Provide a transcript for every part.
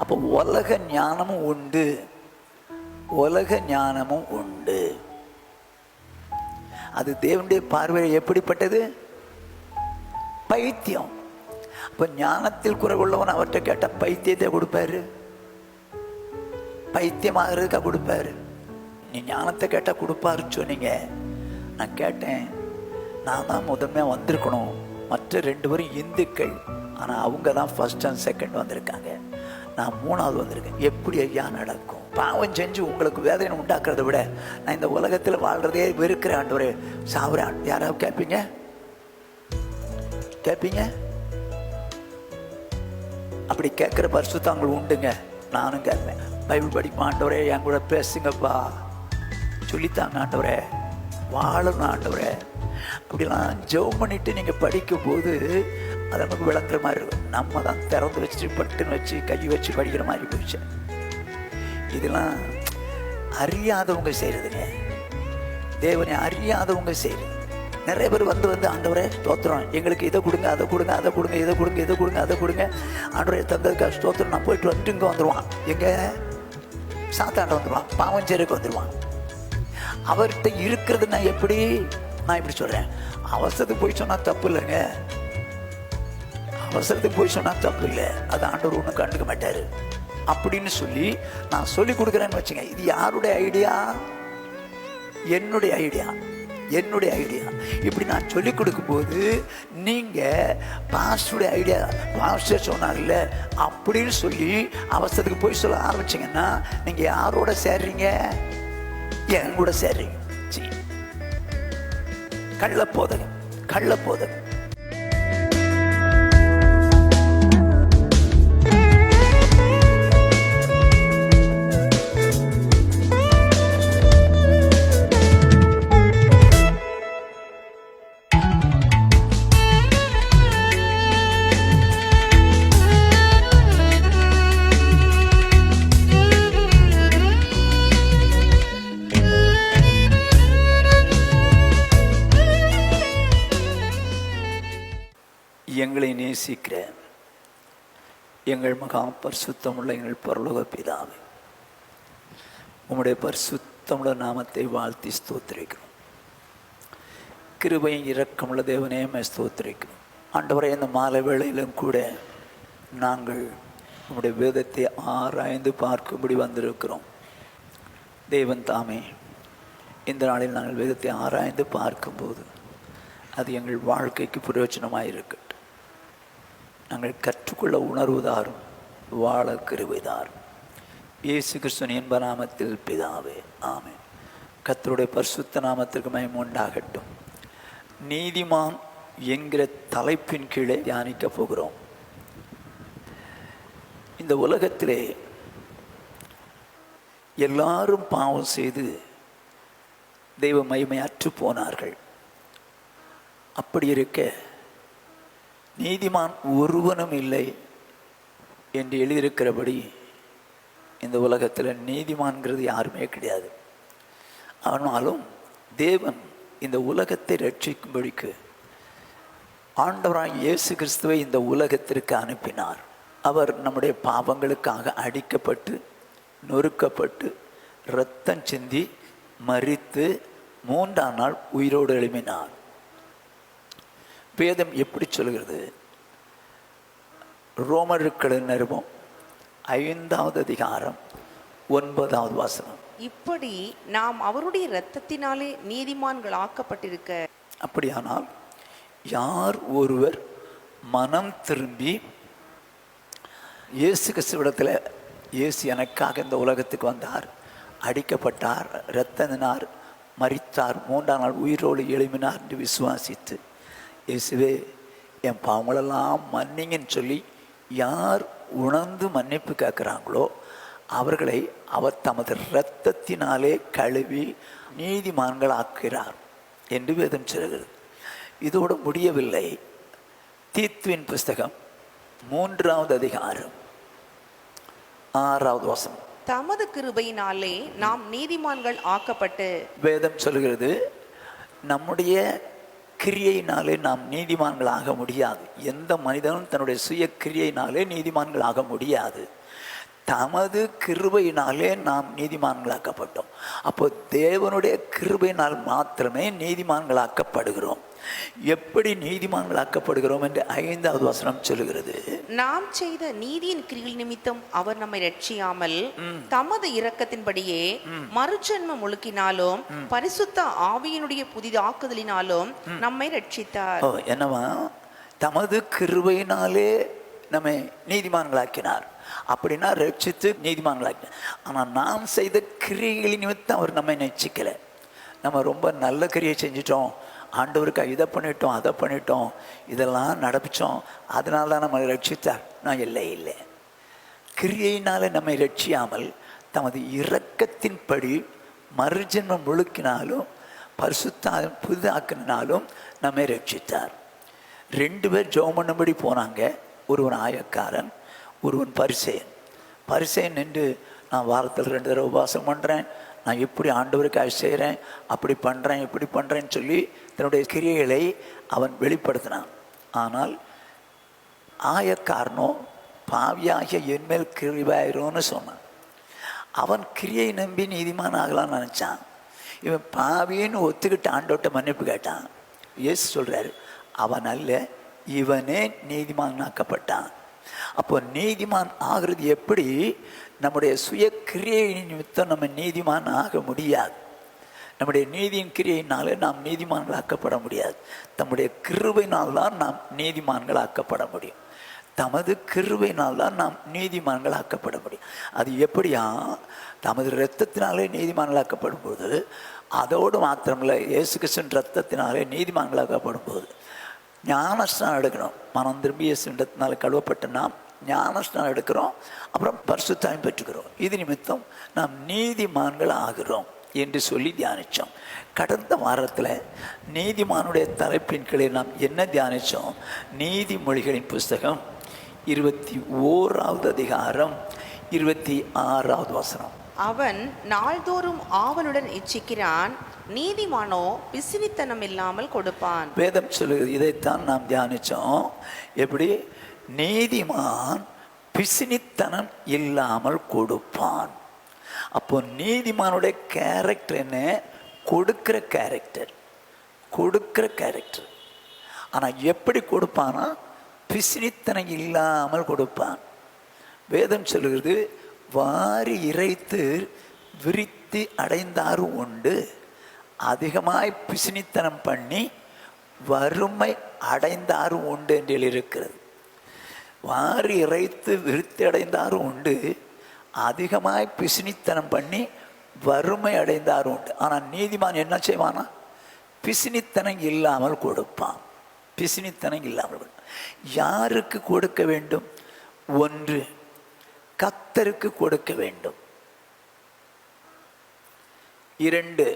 அப்போ உலக ஞானமும் உண்டு, உலக ஞானமும் உண்டு. அது தேவனுடைய பார்வையில் எப்படிப்பட்டது? பைத்தியம். இப்போ ஞானத்தில் குறைவுள்ளவன் அவர்கிட்ட கேட்ட பைத்தியத்தை கொடுப்பாரு, பைத்தியமாகிறதுக்கா கொடுப்பாரு? நீ ஞானத்தை கேட்டால் கொடுப்பாருன்னு சொன்னீங்க. நான் கேட்டேன், நான் தான் முதன்மையாக வந்திருக்கணும், மற்ற 2 பேரும் இந்துக்கள், ஆனால் அவங்க தான் ஃபர்ஸ்ட் அண்ட் செகண்ட் வந்திருக்காங்க, நான் 3வது வந்திருக்கேன். எப்படி ஐயா நடக்கும்? பாவம் செஞ்சு உங்களுக்கு வேதனை உண்டாக்குறத விட நான் இந்த உலகத்தில் வாழ்றதே வெறுக்கிற ஆண்டவரே, சாவுறேன். யாராவது கேட்பீங்க? கேட்பீங்க? அப்படி கேட்குற பரிசுத்தங்கள் உண்டுங்க. நானும் கேட்பேன். பைபிள் படிக்கும் ஆண்டவரே, என் கூட பேசுங்கப்பா, சொல்லித்தாங்க ஆண்டவரே, வாழணும் ஆண்டவரே. அப்படிலாம் ஜெபம் பண்ணிட்டு நீங்கள் படிக்கும்போது அது நமக்கு விளங்குற மாதிரி இருக்கும். நம்ம தான் திறந்து வச்சு பட்டுன்னு வச்சு கை வச்சு படிக்கிற மாதிரி போயிடுச்சு. இதெல்லாம் அறியாதவங்க செய்கிறதுங்க, தேவனை அறியாதவங்க செய்கிறது. நிறைய பேர் வந்து ஆண்டவரே ஸ்தோத்திரம், எங்களுக்கு இதை கொடுங்க, அதை கொடுங்க, அதை கொடுங்க, இதை கொடுங்க, இதை கொடுங்க, அதை கொடுங்க, ஆண்டவரே தந்ததுக்காக ஸ்தோத்திரம். நான் போயிட்டு வந்துட்டு இங்கே வந்துடுவான், எங்கே சாத்தாண்ட வந்துடுவான், பாவம் செய்யறதுக்கு வந்துடுவான். அவர்கிட்ட இருக்கிறது நான் எப்படி, நான் இப்படி சொல்கிறேன், அவசரத்துக்கு போய் சொன்னால் தப்பு இல்லைங்க, அவசரத்துக்கு போய் சொன்னால் தப்பு இல்லை, அது ஆண்டவர் ஒன்றும் கண்டுக்க மாட்டார் அப்படின்னு சொல்லி நான் சொல்லி கொடுக்குறேன்னு வச்சுங்க. இது யாருடைய ஐடியா? என்னுடைய ஐடியா, என்னுடைய ஐடியா. இப்படி நான் சொல்லி கொடுக்கும்போது நீங்கள் பாஸ்டருடைய ஐடியா, பாஸ்டர் சொன்னாங்கல்ல அப்படின்னு சொல்லி அவசரத்துக்கு போய் சொல்ல ஆரம்பிச்சிங்கன்னா நீங்கள் யாரோட சேர்றீங்க? என் கூட சேர்றீங்க. கள்ளப்போதகம், கள்ளப்போதகம். எங்களை நேசிக்கிற எங்கள் மகா பரிசுத்தமுள்ள எங்கள் பரலோக பிதாவே, உம்முடைய பரிசுத்தமுள்ள நாமத்தை வாழ்த்தி ஸ்தோத்திரிக்கிறோம். கிருபையும் இரக்கமுள்ள தேவனே ஸ்தோத்திரிக்கிறோம். ஆண்டவரே, இந்த மாலை வேளையிலும் கூட நாங்கள் உம்முடைய வேதத்தை ஆராய்ந்து பார்க்கும்படி வந்திருக்கிறோம். தேவன் தாமே இந்த நாளில் நாங்கள் வேதத்தை ஆராய்ந்து பார்க்கும்போது அது எங்கள் வாழ்க்கைக்கு பிரயோஜனமாக இருக்கட்டும். நாங்கள் கற்றுக்கொள்ள உணர்வுதாரும், வாழ கிருபைதாரும். இயேசு கிறிஸ்துவின் இன்ப நாமத்தில் பிதாவே, ஆமென். கர்த்தருடைய பரிசுத்த நாமத்திற்கு மகிமை உண்டாகட்டும். நீதிமான் என்கிற தலைப்பின் கீழே தியானிக்க போகிறோம். இந்த உலகத்திலே எல்லாரும் பாவம் செய்து தெய்வ மகிமை அற்று போனார்கள். அப்படி இருக்க நீதிமான் ஒருவனும் இல்லை என்று எழுதியிருக்கிறபடி இந்த உலகத்தில் நீதிமான்கிறது யாருமே கிடையாது. ஆனாலும் தேவன் இந்த உலகத்தை ரட்சிக்கும்படிக்கு ஆண்டவராய் இயேசு கிறிஸ்துவை இந்த உலகத்திற்கு அனுப்பினார். அவர் நம்முடைய பாவங்களுக்காக அடிக்கப்பட்டு நொறுக்கப்பட்டு இரத்தம் சிந்தி மரித்து 3ஆம் நாள் உயிரோடு எழுப்பினார். வேதம் எப்படி சொல்கிறது? ரோமருக்கு நிருபம் 5வது அதிகாரம் 9வது வசனம். இப்படி நாம் அவருடைய இரத்தத்தினாலே நீதிமான்கள் ஆக்கப்பட்டிருக்க, அப்படியானால் யார் ஒருவர் மனம் திரும்பி இயேசு கிறிஸ்துவிடத்தில், இயேசு எனக்காக இந்த உலகத்துக்கு வந்தார், அடிக்கப்பட்டார், இரத்தத்தினார், மரித்தார், 3ஆம் நாள் உயிரோடு எழுப்பினார் என்று விசுவாசித்து, இயேசுவே என் பாவங்களெல்லாம் மன்னிங்கன்னு சொல்லி யார் உணர்ந்து மன்னிப்பு கேட்குறாங்களோ அவர்களை அவர் தமது இரத்தத்தினாலே கழுவி நீதிமான்கள் ஆக்குகிறார் என்று வேதம் சொல்கிறது. இதோடு முடியவில்லை. தீத்துவின் புஸ்தகம் 3வது அதிகாரம் 6வது வசனம். தமது கிருபையினாலே நாம் நீதிமான்கள் ஆக்கப்பட்டு, வேதம் சொல்கிறது நம்முடைய கிரியையினாலே நாம் நீதிமான்கள் ஆக முடியாது. எந்த மனிதனும் தன்னுடைய சுய கிரியையினாலே நீதிமான்கள் ஆக முடியாது. தமது கிருபையினாலே நாம் நீதிமான்களாக்கப்பட்டோம். அப்போ தேவனுடைய கிருபையினால் மாத்திரமே நீதிமான்களாக்கப்படுகிறோம். எப்படி நீதிமான்களாக்கப்படுகிறோம் என்று 5வது வசனம் சொல்லுகிறது. நாம் செய்த நீதியின் கிரிகள் நிமித்தம் அவர் நம்மை ரட்சியாமல் தமது இரக்கத்தின்படியே மறுஜன்மம் முழுக்கினாலும் பரிசுத்த ஆவியினுடைய புதிதாக்குதலினாலும் நம்மை ரட்சித்தார். என்னவா? தமது கிருபையினாலே நம்மை நீதிமான்களாக்கினார். அப்படின்னா ரட்சித்து நீதிமான்களாக்கினார். ஆனால் நாம் செய்த கிரியைகளின் நிமித்தம் அவர் நம்மை நேசிக்கலை. நம்ம ரொம்ப நல்ல கிரியை செஞ்சிட்டோம், ஆண்டவருக்கு இதை பண்ணிட்டோம், அதை பண்ணிட்டோம், இதெல்லாம் நடப்பிச்சோம், அதனால தான் நம்மளை ரட்சித்தார். நான் இல்லை. கிரியையினால நம்மை ரட்சியாமல் தமது இரக்கத்தின்படி மறுஜென்மம் முழுக்கினாலும் பரிசுத்த புதிதாக்கினாலும் நம்மை ரட்சித்தார். 2 பேர் ஜெபம் பண்ணும்படி போனாங்க. ஒருவன் ஆயக்காரன், ஒருவன் பரிசேயன். பரிசேயன் நின்று நான் வாரத்தில் 2 தடவை உபவாசம் பண்ணுறேன், நான் இப்படி ஆண்டவருக்காக செய்கிறேன், அப்படி பண்ணுறேன், இப்படி பண்ணுறேன்னு சொல்லி தன்னுடைய கிரியைகளை அவன் வெளிப்படுத்தினான். ஆனால் ஆயக்காரனோ பாவியாகிய என்மேல் கிருபையாயிரும்னு சொன்னான். அவன் கிரியை நம்பி நீதிமான் ஆகலான்னு நினச்சான். இவன் பாவின்னு ஒத்துக்கிட்டு ஆண்டோட்ட மன்னிப்பு கேட்டான். இயேசு சொல்கிறாரு, அவன் அல்ல, இவனே நீதிமானாக்கப்பட்டான். அப்போ நீதிமான் ஆகிறது எப்படி? நம்முடைய சுய கிரியை நிமித்தம் நம்ம நீதிமான் ஆக முடியாது. நம்முடைய நீதியின் கிரியையினாலே நாம் நீதிமான்களாக்கப்பட முடியாது. தம்முடைய கிருபையினால் தான் நாம் நீதிமான்களாக்கப்பட முடியும். தமது கிருபையினால் தான் நாம் நீதிமான்களாக்கப்பட முடியும். அது எப்படியா? தமது இரத்தத்தினாலே நீதிமான்களாக்கப்படும் போது, அதோடு மாத்திரமில்லை, இயேசு கிறிஸ்துவின் இரத்தத்தினாலே நீதிமான்களாக்கப்படும் போது ஞானஸ்நானம் எடுக்கணும். மனம் திரும்பி இயேசுவிடத்தினால கழுவப்பட்ட நாம் ஞானஸ்நானம் எடுக்கிறோம், அப்புறம் பரிசுத்தாயம் பெற்றுக்கிறோம். இது நிமித்தம் நாம் நீதிமான்கள் ஆகிறோம் என்று சொல்லி தியானித்தோம். கடந்த வாரத்தில் நீதிமானுடைய தலைப்பின் கீழே நாம் என்ன தியானித்தோம்? நீதிமொழிகளின் புஸ்தகம் 21வது அதிகாரம் 26வது வசனம். அவன் நாள்தோறும் ஆவலுடன் இச்சிக்கிறான், நீதிமானோ பிசினித்தனம் இல்லாமல் கொடுப்பான். வேதம் சொல்லுகிறது. இதைத்தான் நாம் தியானித்தோம். எப்படி? நீதிமான் பிசினித்தனம் இல்லாமல் கொடுப்பான். அப்போ நீதிமானுடைய கேரக்டர் என்ன? கொடுக்கிற கேரக்டர். ஆனால் எப்படி கொடுப்பானா? பிசினித்தனம் இல்லாமல் கொடுப்பான். வேதம் சொல்லுகிறது, வாரி இறைத்து விரித்து அடைந்தாரும் உண்டு, அதிகமாய் பிசினித்தனம் பண்ணி வறுமை அடைந்தாரும் உண்டு என்று இருக்கிறது. வாரி இறைத்து விருத்தி அடைந்தாரும் உண்டு, அதிகமாய் பிசினித்தனம் பண்ணி வறுமை அடைந்தாரும் உண்டு. ஆனால் நீதிமான் என்ன செய்வானா? பிசினித்தனம் இல்லாமல் கொடுப்பான். பிசினித்தனம் இல்லாமல் கொடுப்பான். யாருக்கு கொடுக்க வேண்டும்? 1, கர்த்தருக்கு கொடுக்க வேண்டும். 2,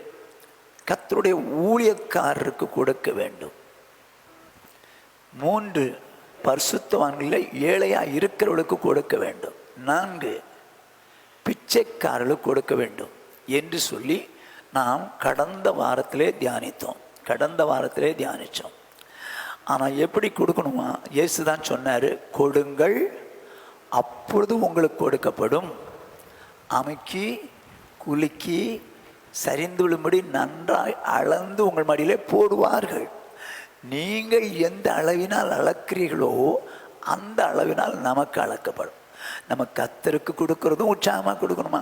கர்த்தருடைய ஊழியக்காரருக்கு கொடுக்க வேண்டும். 3, பரிசுத்தவான்களில் ஏழையா இருக்கிறவர்களுக்கு கொடுக்க வேண்டும். 4, பிச்சைக்காரர்களுக்கு கொடுக்க வேண்டும் என்று சொல்லி நாம் கடந்த வாரத்திலே தியானித்தோம். ஆனால் எப்படி கொடுக்கணுமா? இயேசு தான் சொன்னார், கொடுங்கள் அப்பொழுது உங்களுக்கு கொடுக்கப்படும், அமுக்கி குலுக்கி சரிந்து விழும்படி நன்றாய் அளந்து உங்கள் மடியிலே போடுவார்கள். நீங்கள் எந்த அளவினால் அளக்கிறீர்களோ அந்த அளவினால் நமக்கு அளக்கப்படும். நம்ம கர்த்தருக்கு கொடுக்கறதும் உற்சாகமாக கொடுக்கணுமா?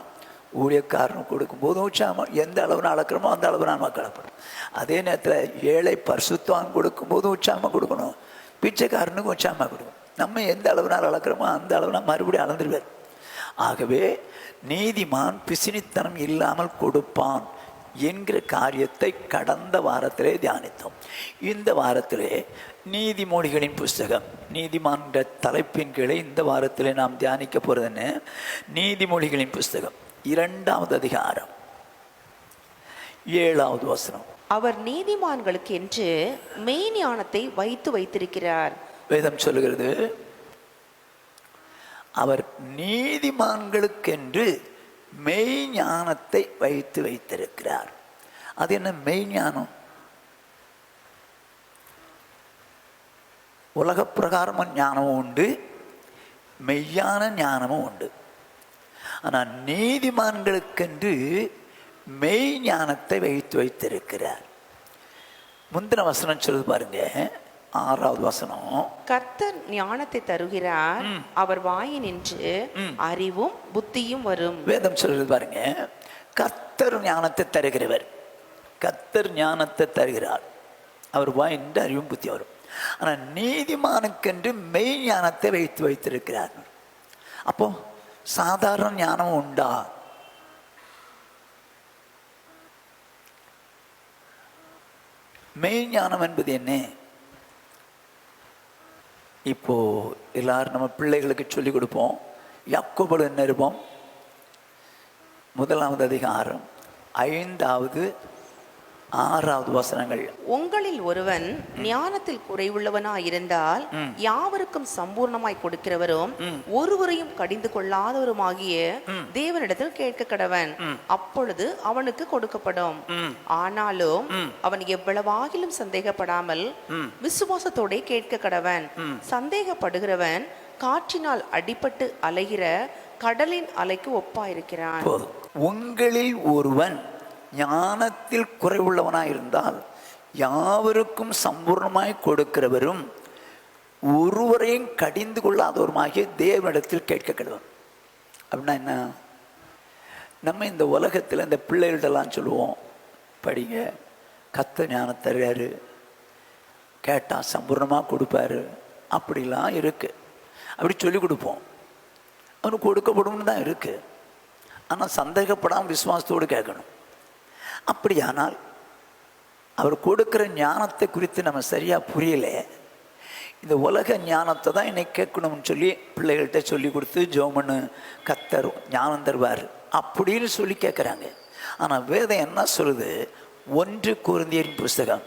ஊழியக்காரனுக்கு கொடுக்கும்போதும் உற்சாகமாக, எந்த அளவுனா அளக்கிறோமோ அந்த அளவு நமக்கு அளப்படும். அதே நேரத்தில் ஏழை பரிசுத்தவான் கொடுக்கும்போதும் உற்சாகமாக கொடுக்கணும், பிச்சைக்காரனுக்கும் உற்சாகமாக கொடுக்கணும். நம்ம எந்த அளவுனால் அளக்கிறோமோ அந்த அளவுனா மறுபடியும் அளந்துடுவார். ஆகவே நீதிமான் பிசினித்தனம் இல்லாமல் கொடுப்பான் என்கிற காரியத்தை கடந்த வாரத்திலே தியானித்தோம். இந்த வாரத்திலே நீதிமொழிகளின் புஸ்தகம், நீதிமான் தலைப்பின் கீழே இந்த வாரத்திலே நாம் தியானிக்க போகிறது என்ன? நீதிமொழிகளின் புஸ்தகம் 2வது அதிகாரம் 7வது வசனம். அவர் நீதிமான்களுக்கு என்று மெய்ஞானத்தை வைத்திருக்கிறார். வேதம் சொல்லுகிறது, அவர் நீதிமான்களுக்கென்று மெய்ஞானத்தை வைத்திருக்கிறார். அது என்ன மெய்ஞானம்? உலக பிரகாரமான ஞானமும் உண்டு, மெய்யான ஞானமும் உண்டு. ஆனால் நீதிமான்களுக்கென்று மெய் ஞானத்தை வைத்திருக்கிறார். முந்தின வசனம் சொல்லுது பாருங்க, 6வது வசனம். கர்த்தர் ஞானத்தை தருகிறார், அவர் வாயினின்று அறிவும் புத்தியும் வரும். வேதம் சொல்லுது பாருங்க, கர்த்தர் ஞானத்தை தருகிறவர். கர்த்தர் ஞானத்தை தருகிறார், அவர் வாயினின்று அறிவும் புத்தி வரும். ஆனால் நீதிமானுக்கென்று மெய் ஞானத்தை வைத்திருக்கிறார். அப்போ சாதாரண ஞானம் உண்டா? மெய் ஞானம் என்பது என்ன? இப்போ எல்லாரும் நம்ம பிள்ளைகளுக்கு சொல்லிக் கொடுப்போம். யாக்கோபு நிருபம் 1வது அதிகாரம் 5வது 6வது வசனங்கள். உங்களில் ஒருவன் ஞானத்தில் குறைவுள்ளவனாயிருந்தால் யாவருக்கும் சம்பூர்ணமாய் கொடுக்கிறவரும் ஒருவரையும் கடிந்து கொள்ளாதவருமாகிய தேவனிடத்தில் கேட்க கடவன், அப்பொழுது அவனுக்கு கொடுக்கப்படும். ஆனாலும் அவன் எவ்வளவாகிலும் சந்தேகப்படாமல் விசுவாசத்தோட கேட்க கடவன். சந்தேகப்படுகிறவன் காற்றினால் அடிபட்டு அலைகிற கடலின் அலைக்கு ஒப்பாயிருக்கிறான். உங்களில் ஒருவன் ஞானத்தில் குறைவுள்ளவனாயிருந்தால் யாவருக்கும் சம்பூர்ணமாய் கொடுக்கிறவரும் ஒருவரையும் கடிந்து கொள்ளாதவருமாகிய தேவனிடத்தில் கேட்க கடவன். அப்படின்னா என்ன? நம்ம இந்த உலகத்தில் இந்த பிள்ளைகள்டெல்லாம் சொல்லுவோம், படிங்க, கர்த்தர் ஞானம் தர்றாரு, கேட்டால் சம்பூர்ணமாக கொடுப்பாரு, அப்படிலாம் இருக்கு. அப்படி சொல்லி கொடுப்போம், அவனுக்கு கொடுக்கப்படும் தான் இருக்கு. ஆனால் சந்தேகப்படாமல் விசுவாசத்தோடு கேட்கணும். அப்படியானால் அவர் கொடுக்குற ஞானத்தை குறித்து நம்ம சரியாக புரியலை. இந்த உலக ஞானத்தை தான் இன்னைக்கு கேட்கணும்னு சொல்லி பிள்ளைகள்கிட்ட சொல்லி கொடுத்து ஜோமனு கர்த்தர் ஞானம் தருவார் அப்படின்னு சொல்லி கேட்குறாங்க. ஆனால் வேதம் என்ன சொல்லுது? 1 கொரிந்தியரின் புஸ்தகம்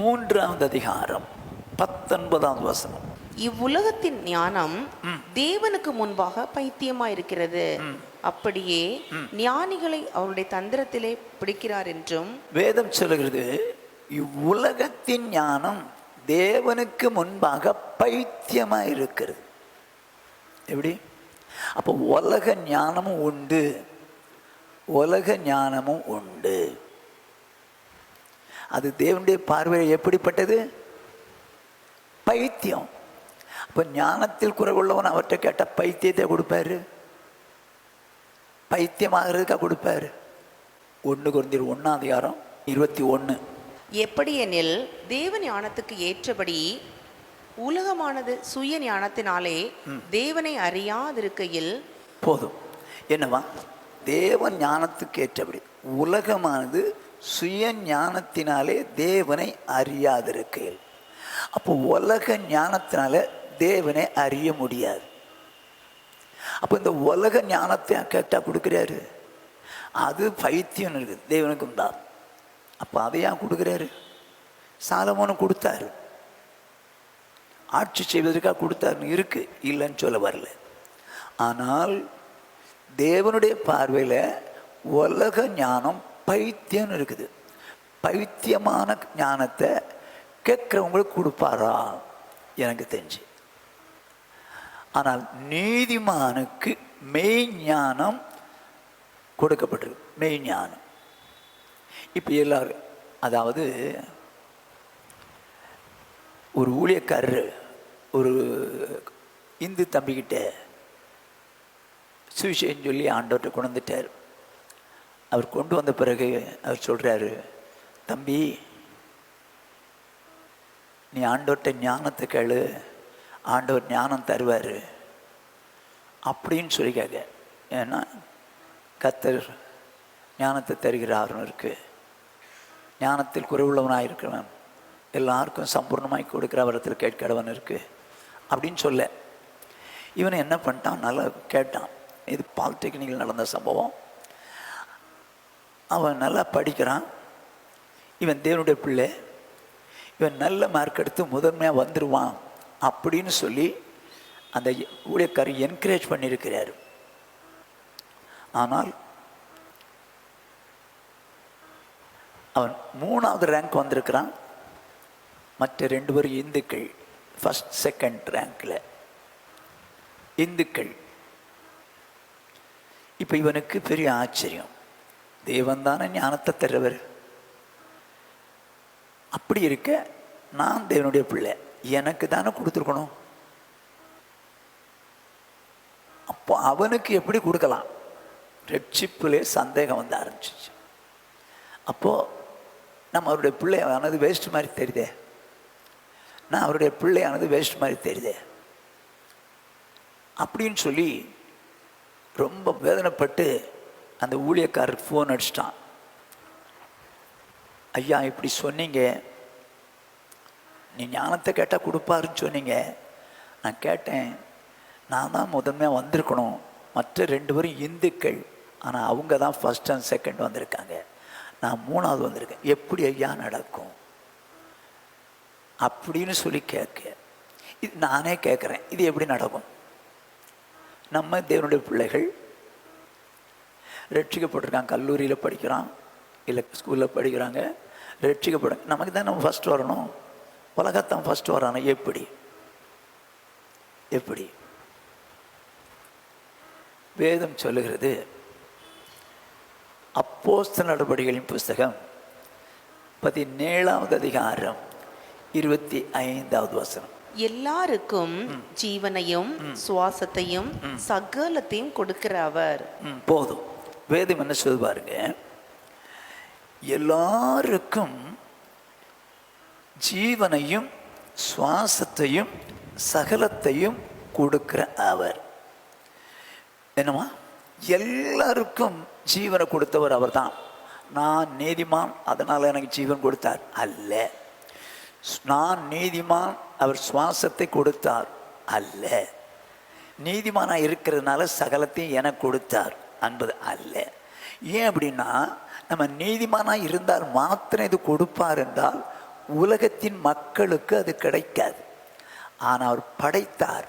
3வது அதிகாரம் 19வது வசனம். இவ்வுலகத்தின் ஞானம் தேவனுக்கு முன்பாக பைத்தியமாயிருக்கிறது, அப்படியே ஞானிகளை அவருடைய தந்திரத்திலே பிடிக்கிறார் என்றும் வேதம் சொல்லுகிறது. இவ்வுலகத்தின் ஞானம் தேவனுக்கு முன்பாக பைத்தியமாக இருக்கிறது. எப்படி? அப்போ உலக ஞானமும் உண்டு, உலக ஞானமும் உண்டு. அது தேவனுடைய பார்வையில் எப்படிப்பட்டது? பைத்தியம். இப்போ ஞானத்தில் குறைவுள்ளவன் அவர்கிட்ட கேட்ட பைத்தியத்தை கொடுப்பாரு, பைத்தியமாகிறதுக்காக கொடுப்பாரு. 1 கொரிந்தியர் 1வது அதிகாரம் 21. எப்படி எனில் தேவ ஞானத்துக்கு ஏற்றபடி உலகமானது சுய ஞானத்தினாலே தேவனை அறியாதிருக்கையில். போதும். என்னவா? தேவன் ஞானத்துக்கு ஏற்றபடி உலகமானது சுய ஞானத்தினாலே தேவனை அறியாதிருக்கையில். அப்போ உலக ஞானத்தினால தேவனை அறிய முடியாது. அப்போ இந்த உலக ஞானத்தை கேட்டால் கொடுக்குறாரு, அது பைத்தியம் இருக்குது, தேவனுக்கும் தான். அப்போ அதை ஏன் கொடுக்குறாரு? சாலமோனு கொடுத்தாரு, ஆட்சி செய்வதற்காக கொடுத்தாருன்னு இருக்கு, இல்லைன்னு சொல்ல வரல. ஆனால் தேவனுடைய பார்வையில் உலக ஞானம் பைத்தியம்னு இருக்குது. பைத்தியமான ஞானத்தை கேட்குறவங்களுக்கு கொடுப்பாரா? எனக்கு தெரிஞ்சு. ஆனால் நீதிமானுக்கு மெய் ஞானம் கொடுக்கப்பட்டிருக்கு, மெய் ஞானம். இப்போ எல்லாரும், அதாவது ஒரு ஊழியக்காரர் ஒரு இந்து தம்பிக்கிட்ட சுவிசேஷம் சொல்லி ஆண்டவர்கிட்ட கொண்டு வந்துட்டார். அவர் கொண்டு வந்த பிறகு அவர் சொல்கிறாரு, தம்பி நீ ஆண்டவர்கிட்ட ஞானத்தை கேளு, ஆண்டவர் ஞானம் தருவார் அப்படின்னு சொல்லி கேட்க. ஏன்னா கர்த்தர் ஞானத்தை தருகிறாருன்னு இருக்குது. ஞானத்தில் குறைவுள்ளவனாக இருக்கிறவன் எல்லாருக்கும் சம்பூர்ணமாய் கொடுக்குற வரத்தில் கேட்கிறவன் இருக்குது அப்படின்னு சொல்ல, இவனை என்ன பண்ணிட்டான்? நல்லா கேட்டான். இது பாலிடெக்னிக்கில் நடந்த சம்பவம். அவன் நல்லா படிக்கிறான், இவன் தேவனுடைய பிள்ளை, இவன் நல்ல மார்க் எடுத்து முதன்மையாக வந்துடுவான் அப்படின்னு சொல்லி அந்த ஊழியக்காரர் என்கரேஜ் பண்ணியிருக்கிறார். ஆனால் அவன் 3வது ரேங்க் வந்திருக்கிறான். மற்ற 2 பேரும் இந்துக்கள் ஃபர்ஸ்ட் செகண்ட் ரேங்கில். இந்துக்கள். இப்போ இவனுக்கு பெரிய ஆச்சரியம், தேவன் தானே ஞானத்தை தருவர். அப்படி இருக்க நான் தேவனுடைய பிள்ளை, எனக்கு தானே கொடுத்துருக்கணும். அப்போ அவனுக்கு எப்படி கொடுக்கலாம்? ரட்சிப்பிலே சந்தேகம் வந்து ஆரம்பிச்சிச்சு. அப்போது நம்ம அவருடைய பிள்ளையானது வேஸ்ட் மாதிரி தெரியுதே, நான் அவருடைய பிள்ளையானது வேஸ்ட் மாதிரி தெரியுதே அப்படின்னு சொல்லி ரொம்ப வேதனைப்பட்டு அந்த ஊழியக்காரருக்கு ஃபோன் அடிச்சிட்டான். ஐயா, இப்படி சொன்னீங்க, நீ ஞானத்தை கேட்டால் கொடுப்பாருன்னு சொன்னீங்க. நான் கேட்டேன், நான் தான் முதன்மையாக வந்திருக்கணும், மற்ற 2 பேரும் இந்துக்கள், ஆனால் அவங்க தான் ஃபஸ்ட் அண்ட் செகண்ட் வந்திருக்காங்க, நான் 3ஆவது வந்திருக்கேன், எப்படி ஐயா நடக்கும் அப்படின்னு சொல்லி கேட்க. இது நானே கேட்குறேன், இது எப்படி நடக்கும்? நம்ம தேவனுடைய பிள்ளைகள் ரட்சிக்கப்பட்டிருக்காங்க, கல்லூரியில் படிக்கிறான், இல்லை ஸ்கூலில் படிக்கிறாங்க, ரட்சிக்கப்படுங்க, நமக்கு தான் நம்ம ஃபஸ்ட் வரணும், உலகத்தான் ஃபஸ்ட் வரானோ, எப்படி எப்படி? வேதம் சொல்லுகிறது, அப்போஸ்தலர் நடபடிகளின் புஸ்தகம் 17வது அதிகாரம் 25வது வசனம். எல்லாருக்கும் ஜீவனையும் சுவாசத்தையும் சகலத்தையும் கொடுக்கிற அவர். போதும். வேதம் என்ன சொல்லு பாருங்க, எல்லாருக்கும் ஜீவனையும் சுவாசத்தையும் சகலத்தையும் கொடுக்கிற அவர். என்னமா? எல்லாருக்கும் ஜீவனை கொடுத்தவர் அவர் தான். நான் நீதிமான் அதனால் எனக்கு ஜீவன் கொடுத்தார் அல்ல. நான் நீதிமான் அவர் சுவாசத்தை கொடுத்தார் அல்ல. நீதிமானாக இருக்கிறதுனால சகலத்தையும் எனக்கு கொடுத்தார் என்பது அல்ல. ஏன் அப்படின்னா, நம்ம நீதிமானாக இருந்தால் மாத்திரம் இது கொடுப்பார் என்றால் உலகத்தின் மக்களுக்கு அது கிடைக்காது. ஆனால் அவர் படைத்தார்,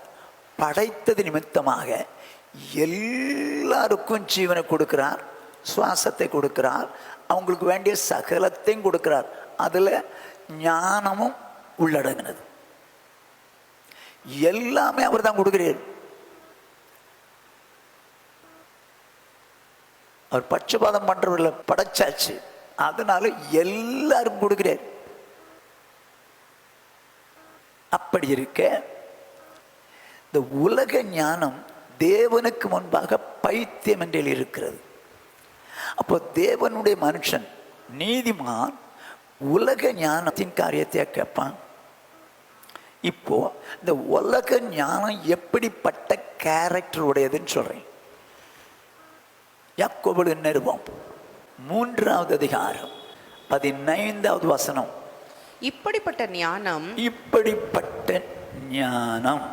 படைத்தது நிமித்தமாக எல்லாருக்கும் ஜீவனை கொடுக்கிறார், சுவாசத்தை கொடுக்கிறார், அவங்களுக்கு வேண்டிய சகலத்தையும் கொடுக்கிறார். அதில் ஞானமும் உள்ளடங்கினது. எல்லாமே அவர் தான் கொடுக்கிறார். அவர் பட்சபாதம் பண்றவர்களை படைச்சாச்சு, அதனால எல்லாரும் கொடுக்கிறார். அப்படி இருக்க இந்த உலக ஞானம் தேவனுக்கு முன்பாக பைத்தியம் என்று இருக்கிறது. அப்போ தேவனுடைய மனுஷன் நீதிமான் உலக ஞானத்தின் காரியத்தை கேட்பான். இப்போ இந்த உலக ஞானம் எப்படிப்பட்ட கேரக்டர் உடையதுன்னு சொல்றேன். யாக்கோபு நிருபம் 3வது அதிகாரம் 15வது வசனம். இப்படிப்பட்ட ஞானம், இப்படிப்பட்ட ஞானம்,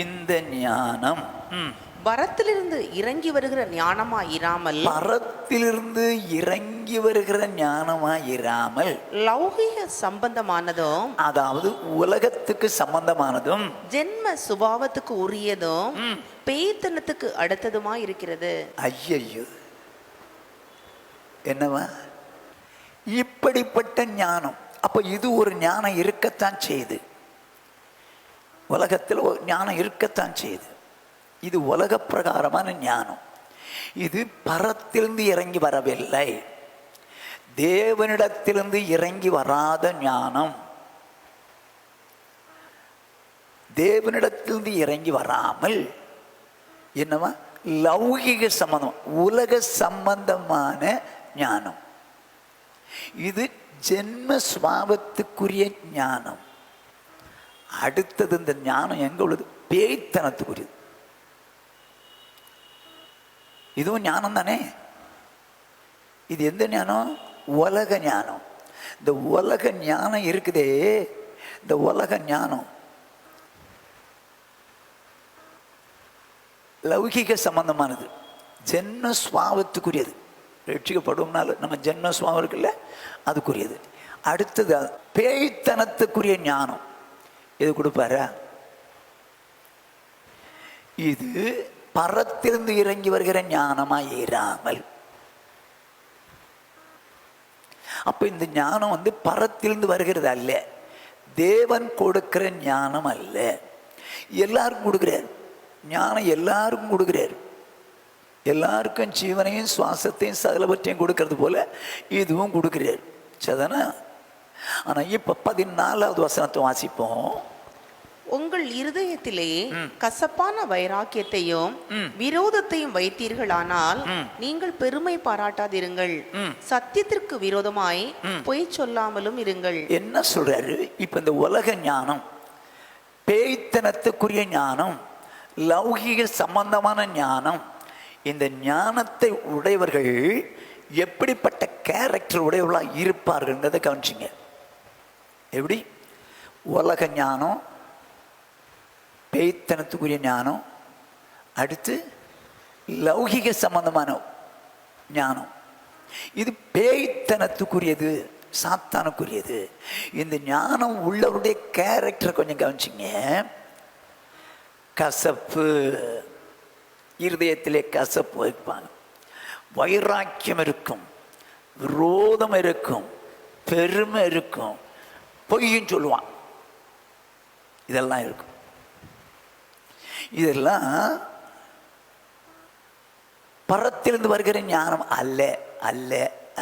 இந்த ஞானம் பரத்திலிருந்து இறங்கி வருகிற ஞானமா இராமல், பரத்திலிருந்து இறங்கி வருகிற ஞானமா இராமல், லௌகிக சம்பந்தமானதும், அதாவது உலகத்துக்கு சம்பந்தமானதும், ஜென்ம சுபாவத்துக்கு உரியதும், பேய்த்தனத்துக்கு அடுத்ததுமா இருக்கிறது. ஐயையோ, என்னவா இப்படிப்பட்ட ஞானம்? அப்ப இது ஒரு ஞானம் இருக்கத்தான் செய்யுது, உலகத்தில் ஒரு ஞானம் இருக்கத்தான் செய்யுது. இது உலக பிரகாரமான ஞானம். இது பரத்திலிருந்து இறங்கி வரவில்லை, தேவனிடத்திலிருந்து இறங்கி வராத ஞானம். தேவனிடத்திலிருந்து இறங்கி வராமல் என்னவா, லௌகிக சம்பந்தம், உலக சம்பந்தமான ஞானம். இது ஜென்ம சுபாவத்துக்குரிய ஞானம். அடுத்தது இந்த ஞானம் எங்க உள்ளது? பேய்த்தனத்துக்குரியது. இதுவும் ஞானம் தானே. இது எந்த ஞானம்? உலக ஞானம். இந்த உலக ஞானம் இருக்குதே, இந்த உலக ஞானம் லௌகிக சம்பந்தமானது, ஜென்ம சுபாவத்துக்குரியது. ரட்சிக்கப்படும்னால நம்ம ஜென்ம சுபாவம் இருக்குல்ல, அதுக்குரியது. அடுத்தது பேய்த்தனத்துக்குரிய ஞானம். இது கொடுப்பாரா? இது பரத்திலிருந்து இறங்கி வருகிற ஞானமா இராமல். அப்ப இந்த ஞானம் பரத்திலிருந்து வருகிறது அல்ல, தேவன் கொடுக்கிற ஞானம் அல்ல. எல்லாருக்கும் கொடுக்கிறார். ஞானம் எல்லாருக்கும் கொடுக்குறாரு. எல்லாருக்கும் ஜீவனையும் சுவாசத்தையும் சகலவற்றையும் கொடுக்கறது போல இதுவும் கொடுக்குறாரு. சரிதானே? ஆனால் இப்போ 14வது வசனத்தை வாசிப்போம். உங்கள் இருதயத்திலே கசப்பான வைராக்கியத்தையும் விரோதத்தையும் வைத்தீர்களானால் நீங்கள் பெருமை பாராட்டாதிருங்கள், சத்தியத்திற்கு விரோதமாய் பொய் சொல்லாமலும் இருங்கள். என்ன சொல்றாரு? இப்ப இந்த உலக ஞானம், பேய்த்தனத்துக்குரிய ஞானம், லௌகிக சம்பந்தமான ஞானம், இந்த ஞானத்தை உடையவர்கள் எப்படிப்பட்ட கேரக்டர் உடையவர்களாக இருப்பார்கள்ன்றதை கவனிச்சிங்க. எப்படி? உலக ஞானம், பேய்த்தனத்துக்குரிய ஞானம், அடுத்து லௌகிக சம்பந்தமான ஞானம். இது பேய்த்தனத்துக்குரியது, சாத்தானுக்குரியது. இந்த ஞானம் உள்ளவருடைய கேரக்டரை கொஞ்சம் கவனிச்சிங்க. கசப்பு, இருதயத்திலே கசப்பு வைப்பாங்க, வைராக்கியம் இருக்கும், விரோதம் இருக்கும், பெருமை இருக்கும், பொய்யும் சொல்லுவான், இதெல்லாம் இருக்கும். இதெல்லாம் பரத்திலிருந்து வருகிற ஞானம் அல்ல, அல்ல,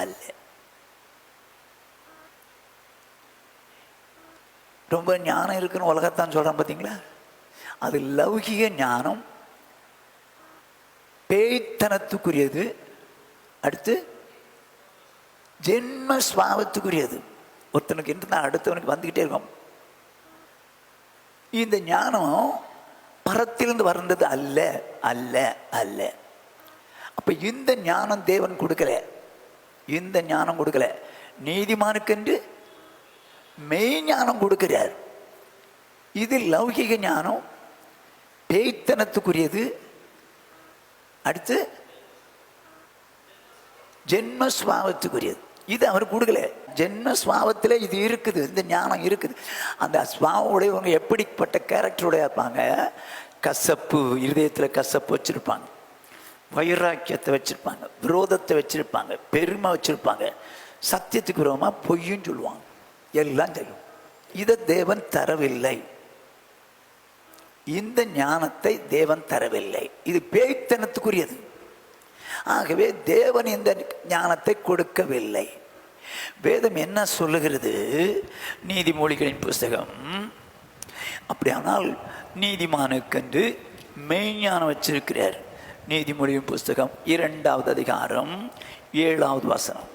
அல்ல. ரொம்ப ஞானம் இருக்குன்னு உலகத்தான் சொல்றான் பார்த்தீங்களா? அது லௌகிக ஞானம், பேய்த்தனத்துக்குரியது, அடுத்து ஜென்ம சுவாபத்துக்குரியது. ஒருத்தனுக்கு இருந்து அடுத்தவனுக்கு வந்துக்கிட்டே இருக்கும். இந்த ஞானம் பரத்திலிருந்து வந்தது அல்ல, அல்ல, அல்ல. அப்ப இந்த ஞானம் தேவன் கொடுக்கல, இந்த ஞானம் கொடுக்கல. நீதிமானுக்கென்று மெய் ஞானம் கொடுக்கிறார். இது லௌகிக ஞானம், பேய்த்தனத்துக்குரியது, அடுத்து ஜென்ம சுவாபத்துக்குரியது. இது அவர் கொடுக்கல. ஜென்ம சுவாபத்தில் இது இருக்குது, இந்த ஞானம் இருக்குது. அந்த சுவாபம் உடையவங்க எப்படிப்பட்ட கேரக்டருடைய இருப்பாங்க? கசப்பு, இருதயத்தில் கசப்பு வச்சிருப்பாங்க, வைராக்கியத்தை வச்சிருப்பாங்க, விரோதத்தை வச்சிருப்பாங்க, பெருமை வச்சிருப்பாங்க, சத்தியத்துக்கு விரோதமாக பொய்யும் சொல்லுவாங்க, எல்லாம் செய்யும். இதை தேவன் தரவில்லை. இந்த ஞானத்தை தேவன் தரவில்லை. இது பேய்த்தனத்துக்குரியது. ஆகவே தேவன் இந்த ஞானத்தை கொடுக்கவில்லை. வேதம் என்ன சொல்லுகிறது? நீதிமொழிகளின் புஸ்தகம், அப்படியானால் நீதிமானுக்கென்று மெய்ஞானம் வச்சிருக்கிறார். நீதிமொழியின் புஸ்தகம் 2வது அதிகாரம் 7வது வசனம்.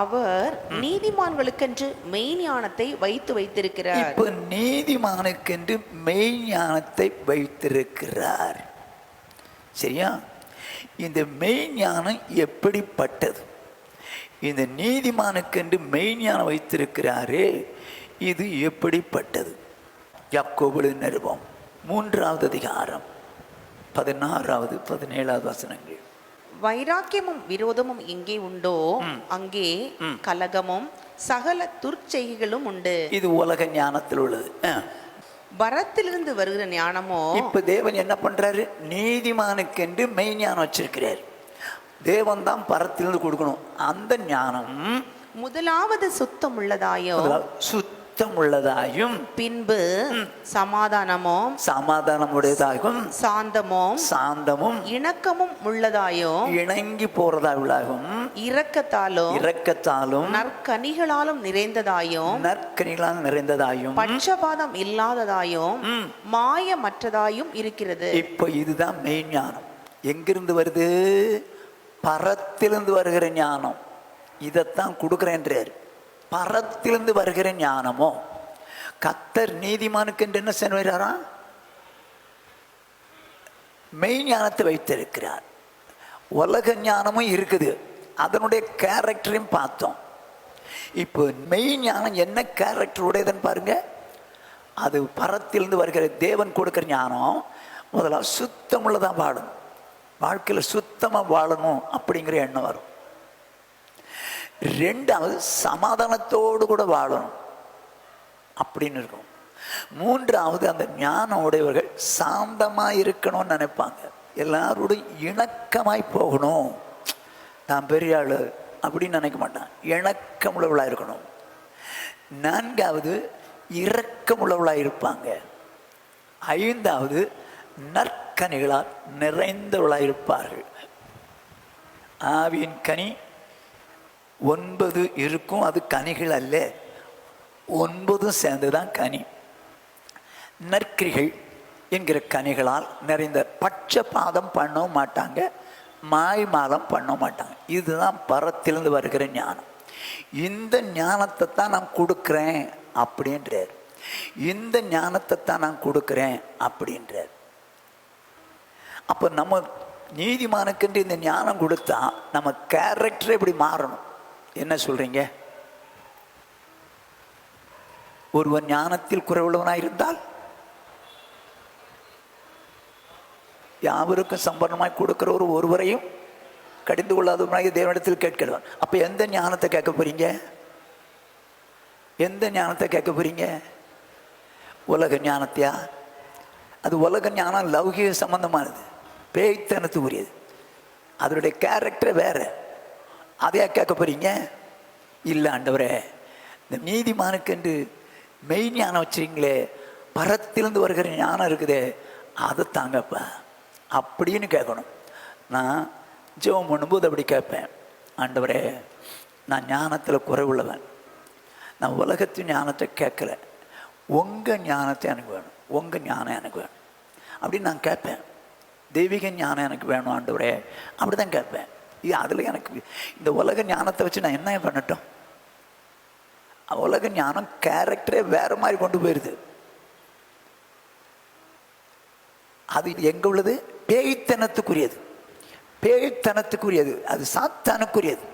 அவர் நீதிமான்களுக்கென்று மெய்ஞானத்தை வைத்திருக்கிறார். இப்ப நீதிமானுக்கென்று மெய்ஞானத்தை வைத்திருக்கிறார். சரியா? இந்த மெய்ஞானம் எப்படிப்பட்டது? இந்த நீதிமானுக்கென்று மெய்ஞானம் வைத்திருக்கிறாரே, இது எப்படிப்பட்டது? யாக்கோபுவின் நிருபம் 3வது அதிகாரம் 16வது 17வது வசனங்கள். வைராக்கியமும் விரோதமும் எங்கே உண்டோ அங்கே கலகமும் சகல துர்ச்செய்கைகளும் உண்டு. இது உலக ஞானத்தில் உள்ளது. பரத்திலிருந்து வருகிற ஞானமோ, இப்ப தேவன் என்ன பண்றாரு? நீதிமானுக்கென்று மெய்ஞானம் வச்சிருக்கிறார். தேவன் தான் பரத்திலிருந்து கொடுக்கணும். அந்த ஞானம் முதலாவது சுத்தம் உள்ளதாயும், சுத்தம் உள்ளதாயும், பின்பு சமாதானமும், சமாதானமுடையதாகவும், சாந்தமும், சாந்தமும், இணக்கமும் உள்ளதாயும், இணங்கி போறதாகவும், இரக்கத்தாலும், இரக்கத்தாலும், நற்கனிகளாலும் நிறைந்ததாயும், நற்கனிகளால் நிறைந்ததாயும், பட்சபாதம் இல்லாததாயும், மாயமற்றதாயும் இருக்கிறது. இப்போ இதுதான் மெய்ஞானம். எங்கிருந்து வருது? பரத்திலிருந்து வருகிற ஞானம். இதைத்தான் கொடுக்குறேன்றார். பரத்திலிருந்து வருகிற ஞானமோ, கர்த்தர் நீதிமானுக்கு என்று என்ன செய்வாரா? மெய் ஞானத்தை வைத்திருக்கிறார். உலக ஞானமும் இருக்குது, அதனுடைய கேரக்டரையும் பார்த்தோம். இப்போ மெய் ஞானம் என்ன கேரக்டர் உடையதுன்னு பாருங்க. அது பரத்திலிருந்து வருகிற தேவன் கொடுக்கிற ஞானம். முதல்ல சுத்தமுள்ளதான் வாழணும், வாழ்க்கையில் சுத்தமாக வாழணும் அப்படிங்கிற எண்ணம் வரும். 2வது சமாதானத்தோடு கூட வாழணும் அப்படின்னு இருக்கும். 3வது அந்த ஞானம் உடையவர்கள் சாந்தமாக இருக்கணும்னு நினைப்பாங்க. எல்லாரோடும் இணக்கமாய் போகணும். நான் பெரிய ஆள் அப்படின்னு நினைக்க மாட்டான், இணக்கம் உள்ளவளாக இருக்கணும். 4வது இரக்கம் உள்ளவளாக இருப்பாங்க. 5வது நற்க நற்கனிகளால் நிறைந்தவர்களாக இருப்பார்கள். ஆவியின் கனி 9 இருக்கும், அது கனிகள் அல்ல, 9 சேர்ந்துதான் கனி. நற்கிரிகள் என்கிற கனிகளால் நிறைந்த பட்சபாதம் பண்ணவும் மாட்டாங்க, மாய்மாலம் பண்ண மாட்டாங்க. இதுதான் பரத்திலிருந்து வருகிற ஞானம். இந்த ஞானத்தை தான் நான் கொடுக்குறேன் அப்படின்றார். இந்த ஞானத்தை தான் நான் கொடுக்குறேன் அப்படின்றார். அப்போ நம்ம நீதிமானுக்கென்று இந்த ஞானம் கொடுத்தா நம்ம கேரக்டர் எப்படி மாறணும்? என்ன சொல்றீங்க? ஒருவன் ஞானத்தில் குறைவுள்ளவனாக இருந்தால் யாவருக்கும் சம்பரணமாய் கொடுக்கிறவர் ஒருவரையும் கடிந்து கொள்ளாதவனாக தேவனிடத்தில் கேட்கிறவன். அப்ப எந்த ஞானத்தை கேட்க போறீங்க? எந்த ஞானத்தை கேட்க போறீங்க? உலக ஞானத்தையா? அது உலக ஞானம் லௌகிக சம்பந்தமானது, பேய்த்தனத்துக்குரியது. அதனுடைய கேரக்டர் வேற. அதையா கேட்க போறீங்க? இல்லை ஆண்டவரே, இந்த நீதிமானுக்கென்று மெய் ஞானம் வச்சுருங்களே, பரத்திலிருந்து வருகிற ஞானம் இருக்குதே, அதை தாங்கப்பா அப்படின்னு கேட்கணும். நான் ஜெபம் பண்ணும்போது அப்படி கேட்பேன், ஆண்டவரே நான் ஞானத்தில் குறைவுள்ளவன், நான் உலகத்து ஞானத்தை கேட்கல, உங்கள் ஞானத்தை எனக்கு வேணும், உங்கள் ஞானம் எனக்கு வேணும் அப்படின்னு நான் கேட்பேன். தெய்வீக ஞானம் எனக்கு வேணும் ஆண்டவரே அப்படி தான் கேட்பேன். அதில் எனக்கு இந்த உலக ஞானத்தை வச்சு நான் என்ன பண்ணட்டும்? உலக ஞானம் கேரக்டரே வேற மாதிரி கொண்டு போயிருது. அது எங்க உள்ளது? பேய்த்தனத்துக்குரியது, பேய்த்தனத்துக்குரியது, அது சாத்தானுக்குரியது.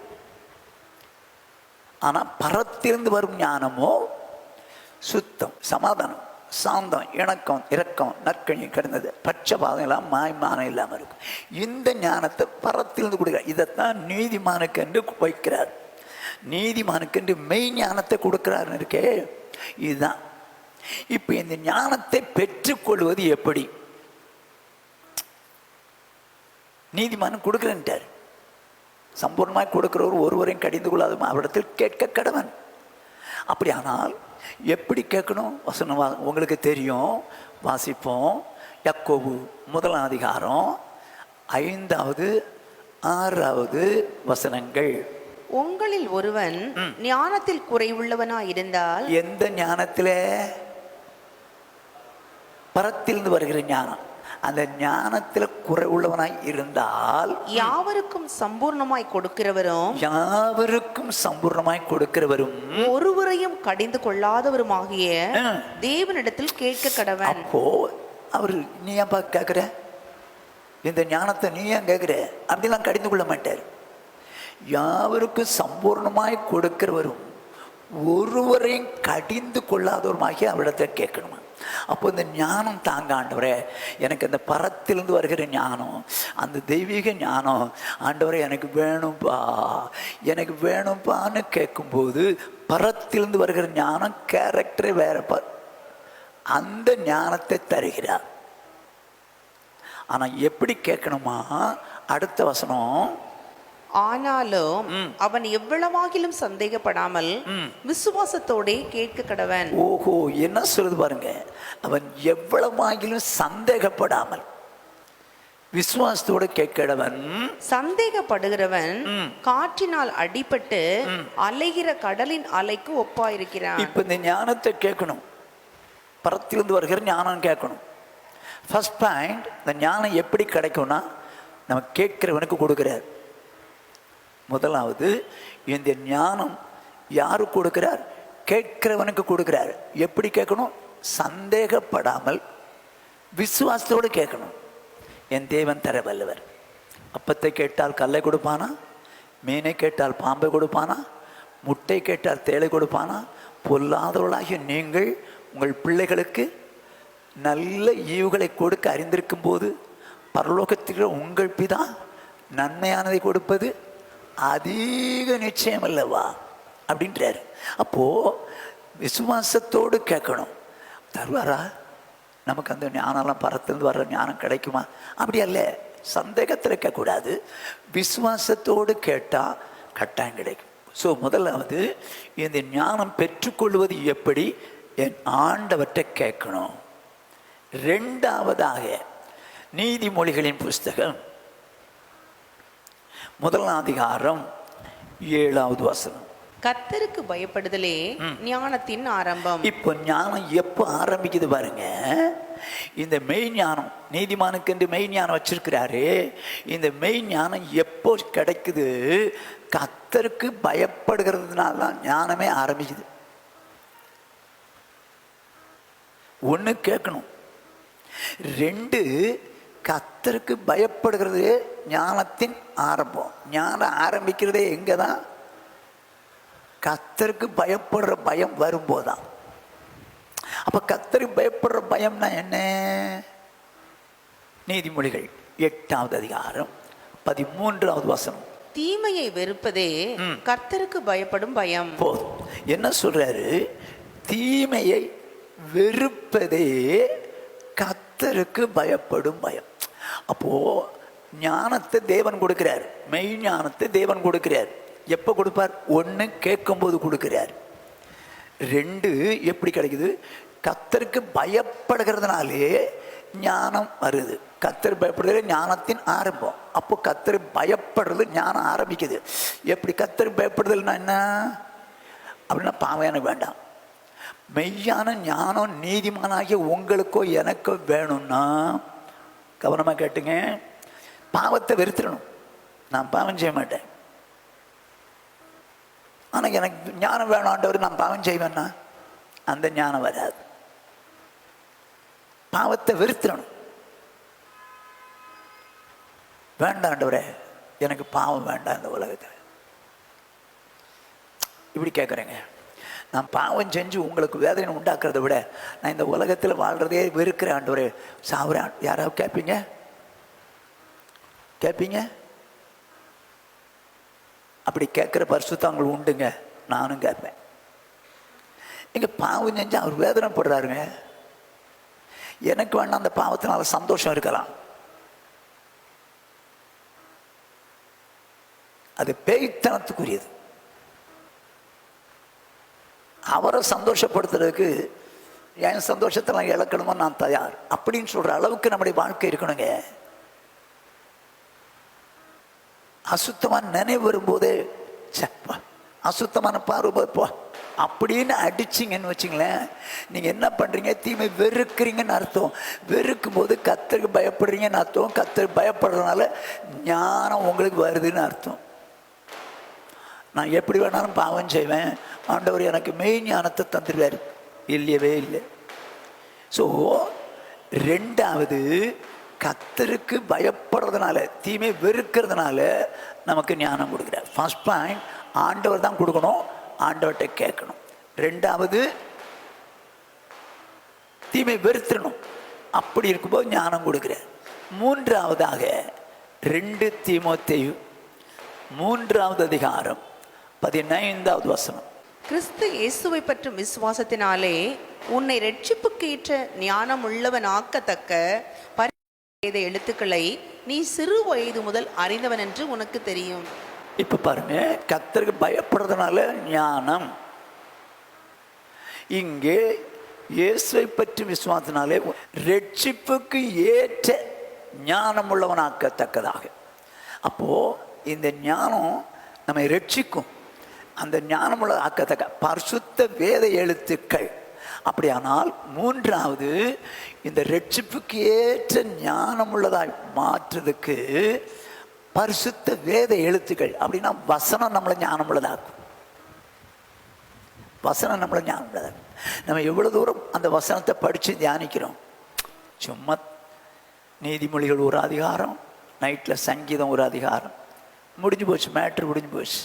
ஆனா பரத்திலிருந்து வரும் ஞானமோ சுத்தம், சமாதானம், சாந்தம், இணக்கம், இரக்கம், நற்கனி கிடந்தது, பட்சபாதம் எல்லாம் மாய்மானம் இல்லாமல் இருக்கும். இந்த ஞானத்தை பரத்திலிருந்து கொடுக்கிறார். இதைத்தான் நீதிமானுக்கு என்று வைக்கிறார். நீதிமானுக்கு மெய் ஞானத்தை கொடுக்கிறார் இருக்கே, இதுதான். இப்ப இந்த ஞானத்தை பெற்றுக்கொள்வது எப்படி? நீதிமான் கொடுக்கிறேன்ட்டார். சம்பூர்ணமாய் கொடுக்கிறவர் ஒருவரையும் கடிந்து கொள்ளாத அவரிடத்தில் கேட்க கடவன். அப்படி ஆனால் எப்படி கேட்கணும்? வசனம் உங்களுக்கு தெரியும், வாசிப்போம். யாக்கோபு 1ஆம் அதிகாரம் 5வது 6வது வசனங்கள். உங்களில் ஒருவன் ஞானத்தில் குறைவுள்ளவனா இருந்தால், எந்த ஞானத்தில? பரத்திலிருந்து வருகிற ஞானம். அந்த ஞானத்தில் குறைவுள்ளவனாய் இருந்தால், யாவருக்கும் சம்பூர்ணமாய் கொடுக்கிறவரும், யாவருக்கும் சம்பூர்ணமாய் கொடுக்கிறவரும், ஒருவரையும் கடிந்து கொள்ளாதவருமாகிய தேவனிடத்தில் கேட்க கடவன். அப்போ அவர் நீ ஏன் கேட்கிற? இந்த ஞானத்தை நீ ஏன் கேட்கிற? அப்படிலாம் கடிந்து கொள்ள மாட்டார். யாவருக்கும் சம்பூர்ணமாய் கொடுக்கிறவரும் ஒருவரையும் கடிந்து கொள்ளாதவருமாகிய அவரிடத்தை கேட்கணுமா? அப்போ இந்த ஞானம் தாங்க ஆண்டவரே, எனக்கு அந்த பரத்திலிருந்து வருகிற ஞானம், அந்த தெய்வீக ஞானம் ஆண்டவரே எனக்கு வேணும்பா, எனக்கு வேணும்பான்னு கேட்கும்போது பரத்திலிருந்து வருகிற ஞானம் கேரக்டரே வேற, அந்த ஞானத்தை தருகிறார். ஆனா எப்படி கேட்கணுமா? அடுத்த வசனம், ஆனாலும் அவன் எவ்வளவாகிலும் சந்தேகப்படாமல் விசுவாசத்தோட கேட்க கடவன். ஓஹோ, என்ன சொல்லுது பாருங்க. அவன் எவ்வளவாகிலும் சந்தேகப்படாமல் விசுவாசத்தோடு கேட்கிறவன். சந்தேகப்படுகிறவன் காற்றினால் அடிபட்டு அலைகிற கடலின் அலைக்கு ஒப்பாயிருக்கிறான். இப்ப இந்த ஞானத்தை கேட்கணும், பரத்திலிருந்து வருகிற ஞானம் கேட்கணும். ஃபர்ஸ்ட் பாயிண்ட், இந்த ஞானம் எப்படி கிடைக்கும்னா நம்ம கேட்கிறவனுக்கு கொடுக்கிறார். முதலாவது, இந்த ஞானம் யாருக்கு கொடுக்கிறார்? கேட்கிறவனுக்கு கொடுக்கிறார். எப்படி கேட்கணும்? சந்தேகப்படாமல் விசுவாசத்தோடு கேட்கணும். என் தேவன் தர வல்லவர். அப்பத்தை கேட்டால் கல்லை கொடுப்பானா? மீனை கேட்டால் பாம்பை கொடுப்பானா? முட்டை கேட்டால் தேளை கொடுப்பானா? பொல்லாதவர்களாகிய நீங்கள் உங்கள் பிள்ளைகளுக்கு நல்ல ஈவுகளை கொடுக்க அறிந்திருக்கும் போது பரலோகத்தில் உங்கள் பிதா நன்மையானதை கொடுப்பது அதிக நிச்சயம் அல்லவா அப்படின்றாரு. அப்போ விசுவாசத்தோடு கேட்கணும். தருவாரா? நமக்கு அந்த ஞானம்லாம் பரத்திலிருந்து வர்ற ஞானம் கிடைக்குமா? அப்படி அல்ல, சந்தேகத்தில் கேட்கக்கூடாது, விசுவாசத்தோடு கேட்டால் கட்டாயம் கிடைக்கும். ஸோ முதலாவது, இந்த ஞானம் பெற்றுக்கொள்வது எப்படி? என் ஆண்டவற்றை கேட்கணும். ரெண்டாவதாக, நீதிமொழிகளின் புஸ்தகம் 1 கர்த்தருக்கு பயப்படுதலே ஞானத்தின் ஆரம்பம். இப்போ ஞானம் எப்போ ஆரம்பிக்குது பாருங்க. இந்த மெய் ஞானம், நீதிமானுக்கு என்று மெய் ஞானம் வச்சிருக்கிறாரு. இந்த மெய் ஞானம் எப்போ கிடைக்குது? கர்த்தருக்கு பயப்படுகிறதுனால தான் ஞானமே ஆரம்பிக்குது. ஒன்று கேட்கணும், 2 கர்த்தருக்கு பயப்படுகிறது ஞானத்தின் ஆரம்பம். ஞானம் ஆரம்பிக்கிறதே எங்கே தான்? கர்த்தருக்கு பயப்படுற பயம் வரும்போதான். அப்ப கர்த்தருக்கு பயப்படுற பயம்னா என்ன? நீதிமொழிகள் 8 தீமையை வெறுப்பதே கர்த்தருக்கு பயப்படும் பயம். போதும். என்ன சொல்றாரு? தீமையை வெறுப்பதே கர்த்தருக்கு பயப்படும் பயம். அப்போ ஞானத்தை தேவன் கொடுக்கிறார், மெய் ஞானத்தை தேவன் கொடுக்கிறார். எப்போ கொடுப்பார்? 1 கேட்கும்போது கொடுக்கிறார். 2 எப்படி கிடைக்குது? கர்த்தருக்கு பயப்படுகிறதுனாலே ஞானம் வருது. கர்த்தர் பயப்படுறது ஞானத்தின் ஆரம்பம். அப்போ கர்த்தர் பயப்படுறது ஞானம் ஆரம்பிக்குது. எப்படி கர்த்தர் பயப்படுதல்னா என்ன? அப்படின்னா பாவம் எனக்கு வேண்டாம். மெய்யான ஞானம் நீதிமானாகிய உங்களுக்கோ எனக்கோ வேணும்னா கவனமாக கேட்டுங்க, பாவத்தை வெறுத்துடணும். நான் பாவம் செய்ய மாட்டேன், ஆனால் எனக்கு ஞானம் வேணும் ஆண்டவர், நான் பாவம் செய்வேன்னா அந்த ஞானம் வராது. பாவத்தை வெறுத்துடணும். வேண்டாம் ஆண்டவரே, எனக்கு பாவம் வேண்டாம் இந்த உலகத்தில். இப்படி கேட்குறேங்க. நான் பாவம் செஞ்சு உங்களுக்கு வேதனை உண்டாக்குறதை விட நான் இந்த உலகத்தில் வாழ்றதே வெறுக்கிறேன் ஆண்டவரே, சாவுறேன். யாராவது கேட்பீங்க? அப்படி கேட்குற பரிசுத்தவங்க உண்டுங்க, நானும் கேட்பேன். இங்கே பாவம் செஞ்சு அவர் வேதனைப்படுறாருங்க. எனக்கு வேணா அந்த பாவத்தினால சந்தோஷம் இருக்கலாம். அது பேய்த்தனத்துக்குரியது. அவரை சந்தோஷப்படுத்துறதுக்கு என் சந்தோஷத்தை நான் இழக்கணுமோ நான் தயார் அப்படின்னு சொல்ற அளவுக்கு நம்முடைய வாழ்க்கை இருக்கணுங்க. அசுத்தமான நினைவு வரும்போதே அசுத்தமான பார்வை அப்படின்னு அடிச்சிங்கன்னு வச்சுங்களேன், நீங்கள் என்ன பண்ணுறீங்க? தீமை வெறுக்கிறீங்கன்னு அர்த்தம். வெறுக்கும் போது கர்த்தருக்கு பயப்படுறீங்கன்னு அர்த்தம். கர்த்தருக்கு பயப்படுறதுனால ஞானம் உங்களுக்கு வருதுன்னு அர்த்தம். நான் எப்படி வேணாலும் பாவம் செய்வேன், ஆண்டவர் எனக்கு மெய் ஞானத்தை தந்துடுவார். இல்லையவே இல்லை. ஸோ 2வது கர்த்தருக்கு பயப்படுறதுனால, தீமை வெறுக்கிறதுனால நமக்கு ஞானம் கொடுக்குறார். ஃபர்ஸ்ட் பாயிண்ட், ஆண்டவர் தான் கொடுக்கணும், ஆண்டவர்கிட்ட கேட்கணும். 2வது தீமை வெறுத்துடணும், அப்படி இருக்கும்போது ஞானம் கொடுக்குறார். 3வதாக 2 தீமோத்தேயு 3 கிறிஸ்து இயேசுவை பற்றும் விசுவாசத்தினாலே உன்னை ரட்சிப்புக்கு ஏற்ற ஞானம் உள்ளவன் ஆக்கத்தக்க பரிசுத்த எழுத்துக்களை நீ சிறு வயது முதல் அறிந்தவன் என்று உனக்கு தெரியும். இப்ப பாருங்க, கர்த்தருக்கு பயப்படுறதுனால ஞானம். இங்கே இயேசுவை பற்றி விசுவாசத்தினாலே ரட்சிப்புக்கு ஏற்ற ஞானம் உள்ளவனாக்கத்தக்கதாக. அப்போ இந்த ஞானம் நம்மை ரட்சிக்கும். அந்த ஞானமுள்ள ஆக்கத்தக்க பரிசுத்த வேத எழுத்துக்கள். அப்படியானால் 3வது இந்த ரட்சிப்புக்கு ஏற்ற ஞானமுள்ளதாய் மாற்றுறதுக்கு பரிசுத்த வேத எழுத்துக்கள். அப்படின்னா வசனம் நம்மளை ஞானமுள்ளதாக்கும். வசனம் நம்மளை ஞானமுள்ளதாக்கும். நம்ம எவ்வளோ தூரம் அந்த வசனத்தை படித்து தியானிக்கிறோம். சும்மா நீதிமொழிகள் ஒரு அதிகாரம், நைட்டில் சங்கீதம் ஒரு அதிகாரம், முடிஞ்சு போச்சு, மேட்ரு முடிஞ்சு போச்சு.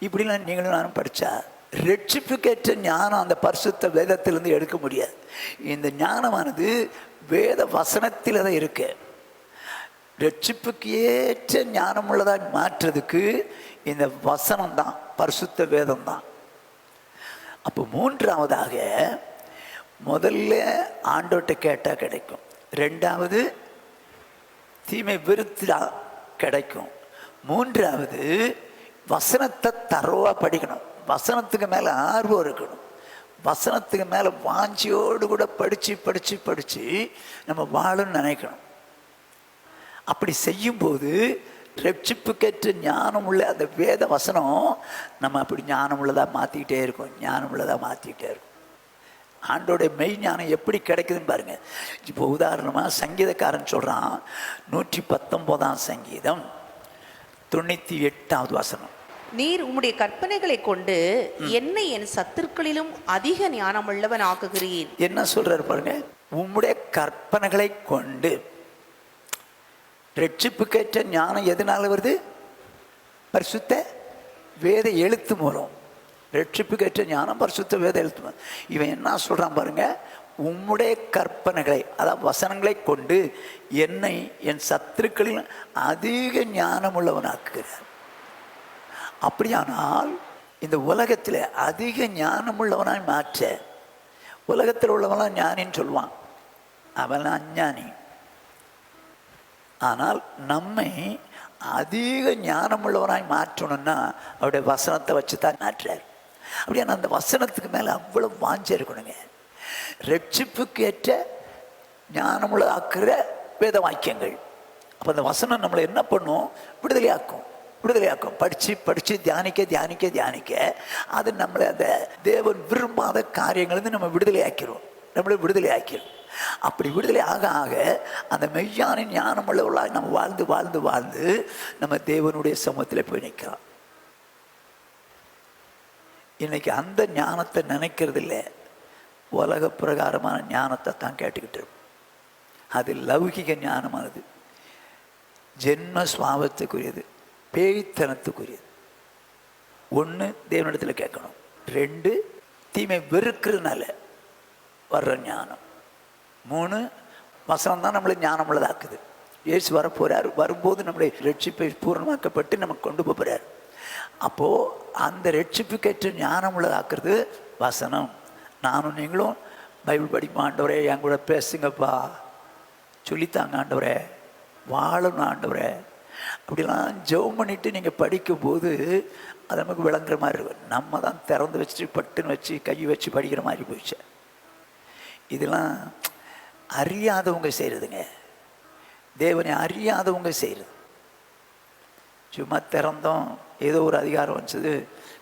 இப்படிலாம் நீங்களும் நானும் படித்தா ரட்சிப்புக்கேற்ற ஞானம் அந்த பரிசுத்த வேதத்திலிருந்து எடுக்க முடியாது. இந்த ஞானமானது வேத வசனத்தில் தான் இருக்கு. ரட்சிப்புக்கு ஏற்ற ஞானம் உள்ளதாக மாற்றுறதுக்கு இந்த வசனம் தான், பரிசுத்த வேதம் தான். அப்போ 3வதாக முதல்ல ஆண்டோட்ட கேட்டால் கிடைக்கும். 2வது தீமை வெறுத்தா கிடைக்கும். 3வது வசனத்தை தரோவா படிக்கணும். வசனத்துக்கு மேலே ஆர்வம் இருக்கணும். வசனத்துக்கு மேலே வாஞ்சியோடு கூட படித்து படித்து படித்து நம்ம வாழணும்னு நினைக்கணும். அப்படி செய்யும்போது ரட்சிப்புக்கேற்ற ஞானம் உள்ள அந்த வேத வசனம் நம்ம அப்படி ஞானம் உள்ளதாக மாற்றிக்கிட்டே இருக்கும், ஞானம் உள்ளதாக மாற்றிக்கிட்டே இருக்கும். ஆண்டோடைய மெய் ஞானம் எப்படி கிடைக்குதுன்னு பாருங்க. இப்போ உதாரணமாக சங்கீதக்காரன் சொல்கிறான், 119ஆம் சங்கீதம் 98வது வசனம், நீர் உம்முடைய கற்பனைகளை கொண்டு என்னை என் சத்துருக்களிலும் அதிக ஞானமுள்ளவன் ஆக்குகிறீர். என்ன சொல்றாரு பாருங்க, உம்முடைய கற்பனைகளை கொண்டு. ரட்சிப்புக்கேற்ற ஞானம் எதனால வருது? பரிசுத்த வேத எழுத்து மூலம். ரட்சிப்புக்கேற்ற ஞானம் பரிசுத்த வேத எழுத்து மூலம். இவன் என்ன சொல்றான் பாருங்க, உம்முடைய கற்பனைகளை, அதாவது வசனங்களை கொண்டு என்னை என் சத்துருக்களில் அதிக ஞானம் உள்ளவனாக்குகிறார். அப்படியானால் இந்த உலகத்தில் அதிக ஞானம் உள்ளவனாய் மாற்ற, உலகத்தில் உள்ளவனாம் ஞானின்னு சொல்லுவான், அவன் அஞ்ஞானி. ஆனால் நம்மை அதிக ஞானம் உள்ளவனாய் மாற்றணும்னா அவருடைய வசனத்தை வச்சு தான் மாற்றார். அப்படியே அந்த வசனத்துக்கு மேலே அவ்வளவு வாஞ்சை இருக்கணுங்க. ரட்சிப்புக்கு ஏற்ற ஞானமுள்ள ஆக்குற வேத வாக்கியங்கள். அப்போ அந்த வசனம் நம்மளை என்ன பண்ணும்? விடுதலையாக்கும். படித்து தியானிக்க அது நம்மளை அந்த தேவன் விரும்பாத காரியங்கள்ந்து நம்ம நம்மளை விடுதலை ஆக்கிரும். அப்படி விடுதலை ஆக ஆக அந்த மெய்யான ஞானம் உள்ளவர்களாக நம்ம வாழ்ந்து நம்ம தேவனுடைய சமூகத்தில் போய் நிற்கிறோம். இன்னைக்கு அந்த ஞானத்தை நினைக்கிறது இல்லை, உலக பிரகாரமான ஞானத்தை தான் கேட்டுக்கிட்டு இருக்கும். அது லௌகிக ஞானமானது, ஜென்ம சுவாபத்துக்குரியது, பேய்த்தனத்துக்குரியது. 1 தேவனிடத்தில் கேட்கணும், 2 தீமை வெறுக்கிறதுனால வர்ற ஞானம், 3 வசனம் தான் நம்மளை ஞானம் உள்ளதாக்குது. இயேசு வரப்போறார், வரும்போது நம்மளை ரட்சிப்பை பூர்ணமாக்கப்பட்டு நமக்கு கொண்டு போகிறார். அப்போது அந்த ரட்சிப்புக்கேற்ற ஞானம் உள்ளதாக்குறது வசனம். நானும் நீங்களும் பைபிள் படிப்போம். ஆண்டவரே என் கூட பேசுங்கப்பா, சொல்லித்தாங்க ஆண்டவரே, வாழணும் ஆண்டவரே, அப்படிலாம் ஜெபம் பண்ணிவிட்டு நீங்கள் படிக்கும்போது அது நமக்கு விளங்குற மாதிரி இருக்கும். நம்ம தான் திறந்து வச்சுட்டு பட்டுன்னு வச்சு கை வச்சு படிக்கிற மாதிரி போயிடுச்சு. இதெல்லாம் அறியாதவங்க செய்கிறதுங்க, தேவனை அறியாதவங்க செய்கிறது. சும்மா திறந்தோம், ஏதோ ஒரு அதிகாரம் வச்சது,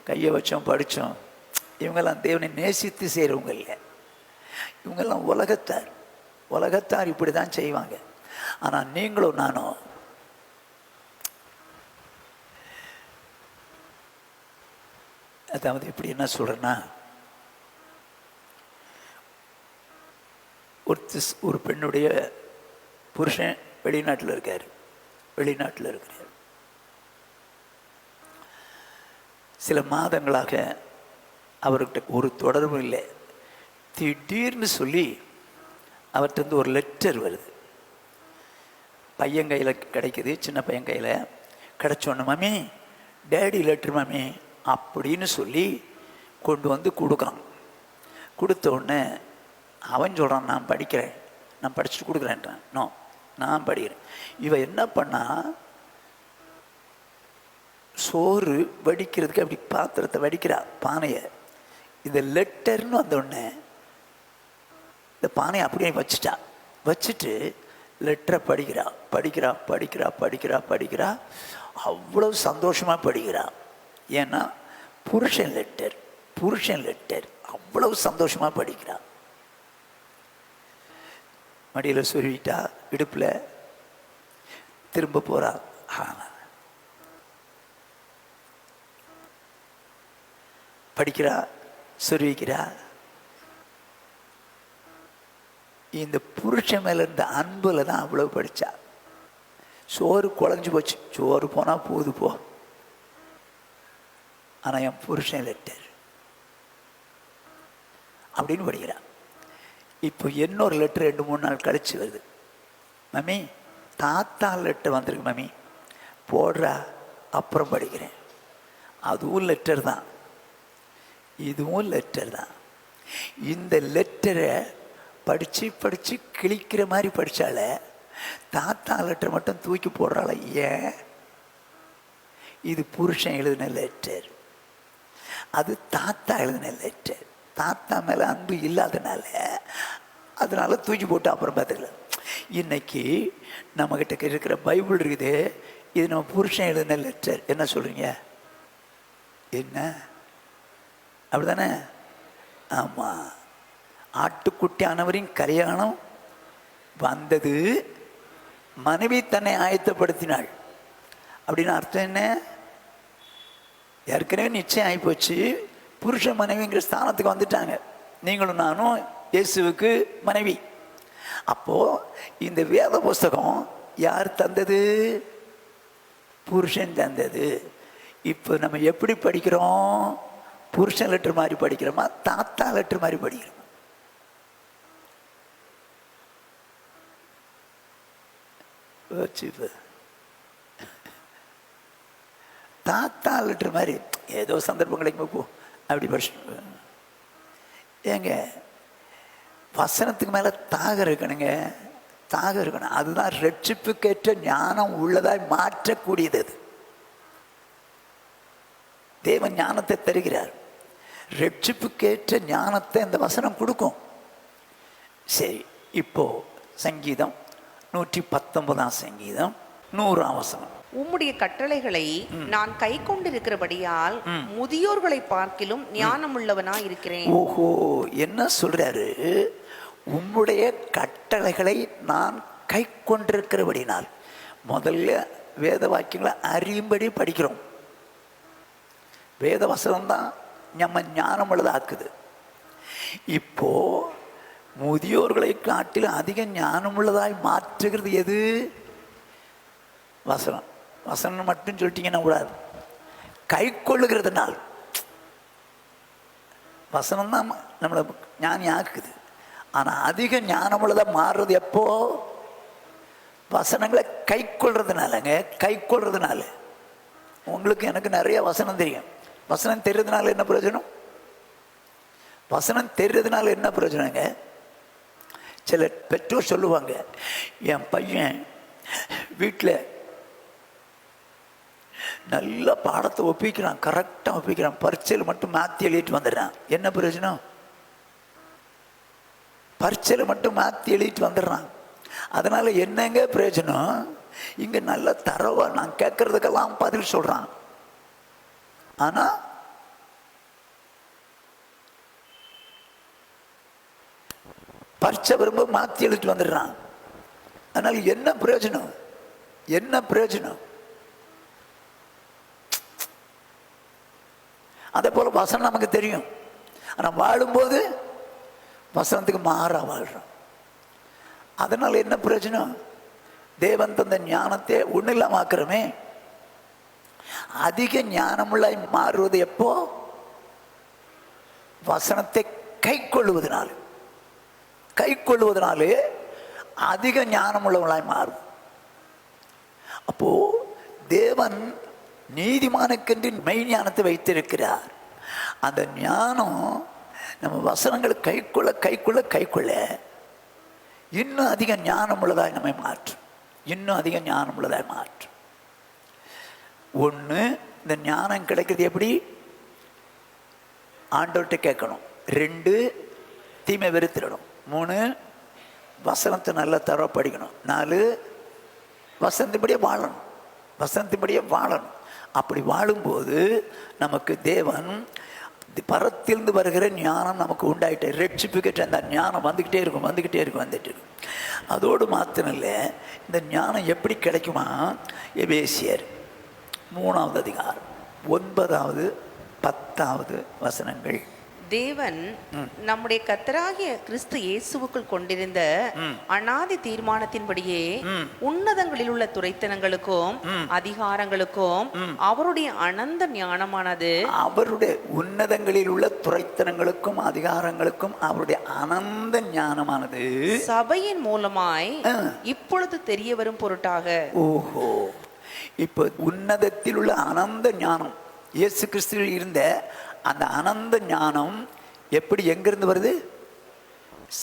கையை வச்சோம், படித்தோம். இவங்கெல்லாம் தேவனை நேசித்து செய்கிறவங்க இல்லை. இவங்கெல்லாம் உலகத்தார் இப்படி தான் செய்வாங்க. ஆனால் நீங்களும் நானும் அதாவது எப்படி என்ன சொல்கிறேன்னா, ஒரு பெண்ணுடைய புருஷன் வெளிநாட்டில் இருக்கிறார். சில மாதங்களாக அவர்கிட்ட ஒரு தொடர்பும் இல்லை. திடீர்னு சொல்லி அவர்கிட்ட ஒரு லெட்டர் வருது. பையன் கையில் கிடைக்குது, சின்ன பையன் கையில் கிடைச்சோன்னு, மாமி டேடி லெட்ரு மாமி அப்படின்னு சொல்லி கொண்டு வந்து கொடுக்குறான். கொடுத்த உடனே அவன் சொல்கிறான், நான் படிக்கிறேன், நான் படிச்சுட்டு கொடுக்குறேன்றான். நோ, நான் படிக்கிறேன். இவன் என்ன பண்ணா, சோறு வடிக்கிறதுக்கு அப்படி பாத்திரத்தை வடிக்கிறா, பானையை. இந்த லெட்டர்னு வந்த உடனே இந்த பானையை அப்படியே வச்சுட்டு லெட்டரை படிக்கிறா. அவ்வளவு சந்தோஷமாக படிக்கிறா. ஏன்னா புருஷன் லெட்டர் அவ்வளவு சந்தோஷமாக படிக்கிறா. மடியில் சொருவிட்டா, இடுப்பில் திரும்ப போகிறா. படிக்கிறா, சொருவிக்கிறா. இந்த புருஷன் மேல இருந்த அன்புல தான் அவ்வளவு படிச்சா. சோறு குழஞ்சு போச்சு, சோறு போனா போகுது போ, ஆனா என் புருஷன் லெட்டர் அப்படின்னு படிக்கிறான். இப்போ இன்னொரு லெட்டர் 2-3 நாள் கழிச்சு வருது. மம்மி தாத்தா லெட்டர் வந்திருக்கு மம்மி, போடுறா, அப்புறம் படிக்கிறேன். அதுவும் லெட்டர் தான், இதுவும் லெட்டர் தான். இந்த லெட்டரை படித்து கிழிக்கிற மாதிரி படித்தால, தாத்தா லெட்டர் மட்டும் தூக்கி போடுறாள். ஏன்? இது புருஷன் எழுதின லெட்டர், அது தாத்தா எழுதின லெட்டர். தாத்தா மேலே அன்பு இல்லாதனால அதனால தூக்கி போட்டு அப்புறம் பார்த்துக்கலாம். இன்னைக்கு நம்மக்கிட்ட இருக்கிற பைபிள் இருக்குது, இது நம்ம புருஷன் எழுதின லெட்டர். என்ன சொல்கிறீங்க? என்ன அப்படிதானே? ஆமாம். ஆட்டுக்குட்டியானவரின் கல்யாணம் வந்தது, மனைவி தன்னை ஆயத்தப்படுத்தினாள். அப்படின்னு அர்த்தம் என்ன? ஏற்கனவே நிச்சயம் ஆகிப்போச்சு. புருஷன் மனைவிங்கிற ஸ்தானத்துக்கு வந்துட்டாங்க. நீங்களும் நானும் இயேசுவுக்கு மனைவி. அப்போது இந்த வேத புஸ்தகம் யார் தந்தது? புருஷன் தந்தது. இப்போ நம்ம எப்படி படிக்கிறோம்? புருஷன் லெட்டர் மாதிரி படிக்கிறோமா, தாத்தா லெட்டர் மாதிரி படிக்கிறோமா? தாத்தா லெட்டர் மாதிரி ஏதோ சந்தர்ப்பங்களுக்கு போ அப்படி படிச்சு. ஏங்க, வசனத்துக்கு மேலே தாகம் இருக்கணுங்க, தாகம் இருக்கணும். அதுதான் ரட்சிப்புக்கேற்ற ஞானம் உள்ளதாய் மாற்றக்கூடியது. அது தேவன் ஞானத்தை தருகிறார். ரட்சிப்புக்கேற்ற ஞானத்தை இந்த வசனம் கொடுக்கும். சரி, இப்போ சங்கீதம் 119 சங்கீதம் 100 வசனம். உம்முடைய கட்டளைகளை நான் கை கொண்டிருக்கிறபடியால் முதியோர்களை பார்க்கிலும் ஞானம் உள்ளவனா இருக்கிறேன். ஓஹோ, என்ன சொல்றாரு? உம்முடைய கட்டளைகளை நான் கை கொண்டிருக்கிறபடினால். முதல்ல வேத வாக்கியங்களை அறியும்படி படிக்கிறோம். வேத வசனம் தான் நம்ம ஞானம் உள்ளதாக்குது. இப்போ முதியோர்களை காட்டிலும் அதிக ஞானம் உள்ளதாய் மாற்றுகிறது எது? வசனம். வசனம் மட்டும் சொல்லிட்டீங்கன்னா கூடாது, கை கொள்ளுகிறதுனால். வசனம் தான் நம்மளை ஞானி ஆக்குது. ஆனால் அதிக ஞானம் உள்ளதாக மாறுறது எப்போ? வசனங்களை கை கொள்றதுனாலங்க. கை கொள்றதுனால உங்களுக்கு எனக்கு நிறைய வசனம் தெரியும். வசனம் தெரிறதுனால என்ன பிரயோஜனம்? வசனம் தெரிறதுனால என்ன பிரயோஜனங்க? சில பெற்றோர் சொல்லுவாங்க, என் பையன் வீட்டில் நல்ல பாடத்தை ஒப்பிக்கிறான், கரெக்டாக ஒப்பிக்கிறான், பரீட்சையில் மட்டும் மாற்றி எழுதிட்டு வந்துடுறான். என்ன பிரயோஜனம்? பரீட்சையில் மட்டும் மாற்றி எழுதிட்டு வந்துடுறான். அதனால என்னங்க பிரயோஜனம்? இங்கே நல்ல தரவா நான் கேட்கறதுக்கெல்லாம் பதில் சொல்கிறான். ஆனால் பரீட்சை வரும்போது மாற்றி எழுதிட்டு வந்துடுறான். அதனால என்ன பிரயோஜனம்? என்ன பிரயோஜனம்? அதே போல வசனம் நமக்கு தெரியும், ஆனால் வாழும்போது வசனத்துக்கு மாறா வாழ்றோம். அதனால என்ன பிரயோஜனம்? தேவன் தந்த ஞானத்தை ஒன்றில்லாமாக்குறமே. அதிக ஞானமுள்ள மாறுவது எப்போ? வசனத்தை கை கொள்ளுவதனால. கை கொள்ளுவதனாலே அதிக ஞானமுள்ளவர்களாய் மாறும். அப்போ தேவன் நீதிமானுக்கென்று மெய் ஞானத்தை வைத்திருக்கிறார். அந்த ஞானம் நம்ம வசனங்களை கைக்குள்ள கைக்குள்ள கைக்குள்ள இன்னும் அதிக ஞானம் உள்ளதாய் நம்மை மாற்றும். இன்னும் அதிக ஞானம் உள்ளதாய் மாற்றும். ஒன்று, இந்த ஞானம் கிடைக்கிறது எப்படி? ஆண்டவர்கிட்ட கேட்கணும். 2, தீமை வெறுத்திடணும். 3, வசனத்தை நல்லா தர படிக்கணும். 4, வசனத்தின்படியே வாழணும். வசனத்தின்படியே வாழணும். அப்படி வாழும்போது நமக்கு தேவன் பரத்திலிருந்து வருகிற ஞானம் நமக்கு உண்டாயிட்டு ரட்சிப்புக்கிட்ட அந்த ஞானம் வந்துக்கிட்டே இருக்கும், வந்துக்கிட்டே இருக்கும், வந்துட்டு இருக்கும். அதோடு மாத்திரம் இல்லை, இந்த ஞானம் எப்படி கிடைக்குமா? எபேசியர் 3வது அதிகாரம் 9வது 10வது வசனங்கள். தேவன் நம்முடைய கர்த்தராகிய கிறிஸ்து இயேசுவுக்குள் கொண்டிருந்த அநாதி தீர்மானத்தின்படியே உன்னதங்களில் உள்ள துரைத்தனங்களுக்கும் அதிகாரங்களுக்கும் அவருடைய அனந்த ஞானமானது, அவருடைய உன்னதங்களில் உள்ள துரைத்தனங்களுக்கும் அதிகாரங்களுக்கும் அவருடைய அனந்த ஞானமானது சபையின் மூலமாய் இப்பொழுது தெரிய வரும் பொருட்டாக. ஓஹோ, இப்போ உன்னதத்தில் உள்ள அனந்த ஞானம் இயேசு கிறிஸ்துவில் இருந்த அந்த அனந்த ஞானம் எப்படி எங்கிருந்து வருது?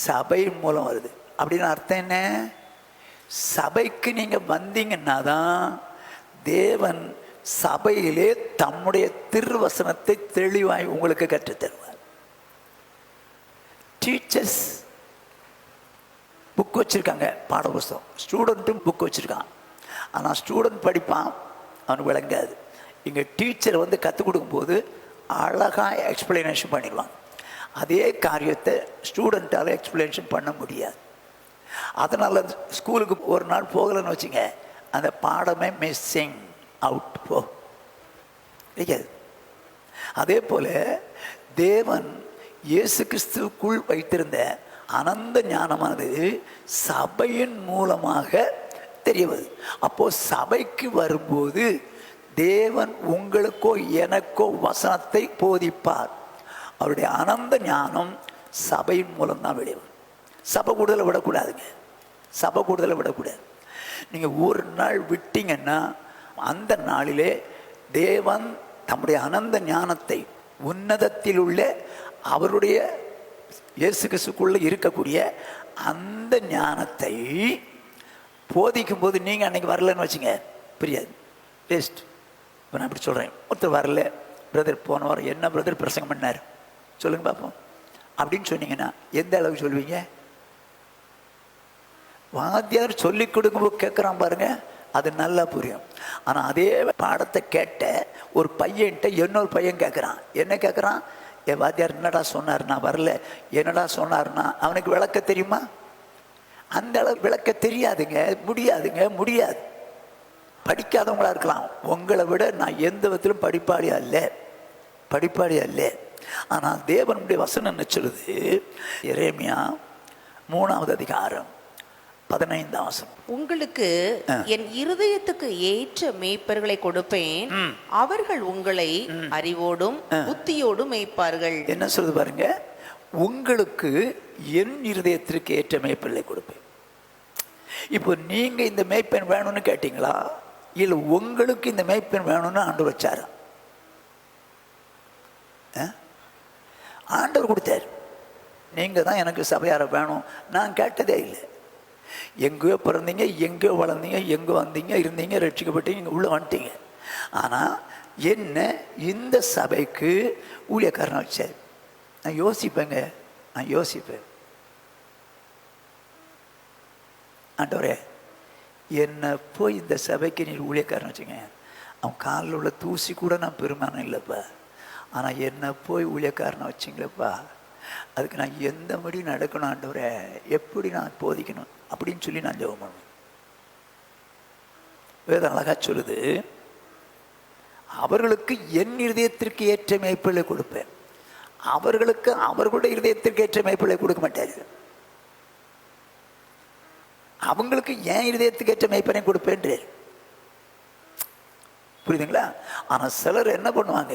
சபை மூலம் வருது. அப்படின்னு அர்த்தம் என்ன? சபைக்கு நீங்க வந்தீங்கன்னா தான் தேவன் சபையிலே தம்முடைய திருவசனத்தை தெளிவாய் உங்களுக்கு கற்றுத் தருவார். டீச்சர்ஸ் புக் வச்சுருக்காங்க, பாட புஸ்தகம். ஸ்டூடெண்ட்டும் புக் வச்சுருக்கான். ஆனால் ஸ்டூடெண்ட் படிப்பான், அவனுக்கு விளங்காது. இங்கே டீச்சர் வந்து கற்றுக் கொடுக்கும்போது அழகாக எக்ஸ்பிளனேஷன் பண்ணிடுவாங்க. அதே காரியத்தை ஸ்டூடெண்ட்டால் எக்ஸ்பிளனேஷன் பண்ண முடியாது. அதனால் ஸ்கூலுக்கு ஒரு நாள் போகலைன்னு வச்சுங்க, அந்த பாடமே மிஸ்ஸிங் அவுட் கிடைக்காது. அதே போல் தேவன் இயேசு கிறிஸ்துவுக்குள் வைத்திருந்த அனந்த ஞானமானது சபையின் மூலமாக தெரியவது. அப்போ சபைக்கு வரும்போது தேவன் உங்களுக்கோ எனக்கோ வசனத்தை போதிப்பார். அவருடைய அனந்த ஞானம் சபையின் மூலம்தான் வெளிவரும். சபை கூடுதலை விடக்கூடாதுங்க, சபை கூடுதலை விடக்கூடாது. நீங்கள் ஒரு நாள் விட்டீங்கன்னா அந்த நாளிலே தேவன் தம்முடைய அனந்த ஞானத்தை உன்னதத்தில் உள்ள அவருடைய இயேசு கிறிஸ்துக்குள்ள இருக்கக்கூடிய அந்த ஞானத்தை போதிக்கும் போது நீங்கள் அன்னைக்கு வரலன்னு வச்சுங்க, புரியாது, வேஸ்ட். இப்போ நான் அப்படி சொல்கிறேன், ஒருத்தர் வரல, பிரதர் போன வாரம் என்ன பிரதர் பிரசங்கம் பண்ணார் சொல்லுங்க பார்ப்போம் அப்படின்னு சொன்னீங்கன்னா எந்த அளவுக்கு சொல்லுவீங்க? வாத்தியார் சொல்லி கொடுக்கும்போது கேட்குறான் பாருங்க, அது நல்லா புரியும். ஆனால் அதே பாடத்தை கேட்ட ஒரு பையன்கிட்ட இன்னொரு பையன் கேட்குறான். என்ன கேட்குறான்? என் வாத்தியார் என்னடா சொன்னார், நான் வரல, என்னடா சொன்னார்னா அவனுக்கு விளக்க தெரியுமா? அந்த அளவு விளக்க தெரியாதுங்க, முடியாது. படிக்காதவங்களா இருக்கலாம், உங்களை விட நான் எந்த விதத்திலும் படிப்பாளி அல்ல. ஆனால் தேவனுடைய வசனம் என்ன சொல்லுது? எரேமியா 3வது அதிகாரம் 15ஆம் வசனம். உங்களுக்கு என் இருதயத்துக்கு ஏற்ற மேய்ப்பர்களை கொடுப்பேன், அவர்கள் உங்களை அறிவோடும் புத்தியோடும் மேய்ப்பார்கள். என்ன சொல்லுது பாருங்க, உங்களுக்கு என் இருதயத்திற்கு ஏற்ற மேய்ப்பர்களை கொடுப்பேன். இப்போ நீங்க இந்த மேய்ப்பன் வேணும்னு கேட்டீங்களா, இல்லை உங்களுக்கு இந்த மேய்ப்பன் வேணும்னு ஆண்டவர் வச்சாரா? ஆண்டவர் கொடுத்தார். நீங்க தான் எனக்கு சபையார வேணும், நான் கேட்டதே இல்லை. எங்கேயோ பிறந்தீங்க, எங்கேயோ வளர்ந்தீங்க, எங்கே வந்தீங்க, இருந்தீங்க, ரட்சிக்கப்பட்டீங்க, இங்கே உள்ளே வந்துட்டீங்க. ஆனால் என்ன இந்த சபைக்கு ஊழியக்காரனை வச்சார். நான் யோசிப்பேன், ஆண்டவரே என்னை போய் இந்த சபைக்கு நீர் ஊழியக்காரன் வச்சுங்க, அவன் காலில் உள்ள தூசி கூட நான் பெருமானம் இல்லைப்பா, ஆனால் என்னை போய் ஊழியக்காரனை வச்சிங்களப்பா, அதுக்கு நான் எந்த மடி நடக்கணும் ஆண்டவரே, எப்படி நான் போதிக்கணும் அப்படின்னு சொல்லி நான் ஜெபம் பண்ணுவேன். வேதம் அழகா சொல்லுது, அவர்களுக்கு என் இருதயத்திற்கு ஏற்ற மேய்ப்பலை கொடுப்பேன். அவர்களுக்கு அவர்களுடைய இருதயத்திற்கு ஏற்ற மேய்ப்பலை கொடுக்க மாட்டார்கள். அவங்களுக்கு என் இருதயத்துக்கு ஏற்ற மேய்ப்பனை கொடுப்பேன். புரியுதுங்களா? ஆனால் சிலர் என்ன பண்ணுவாங்க,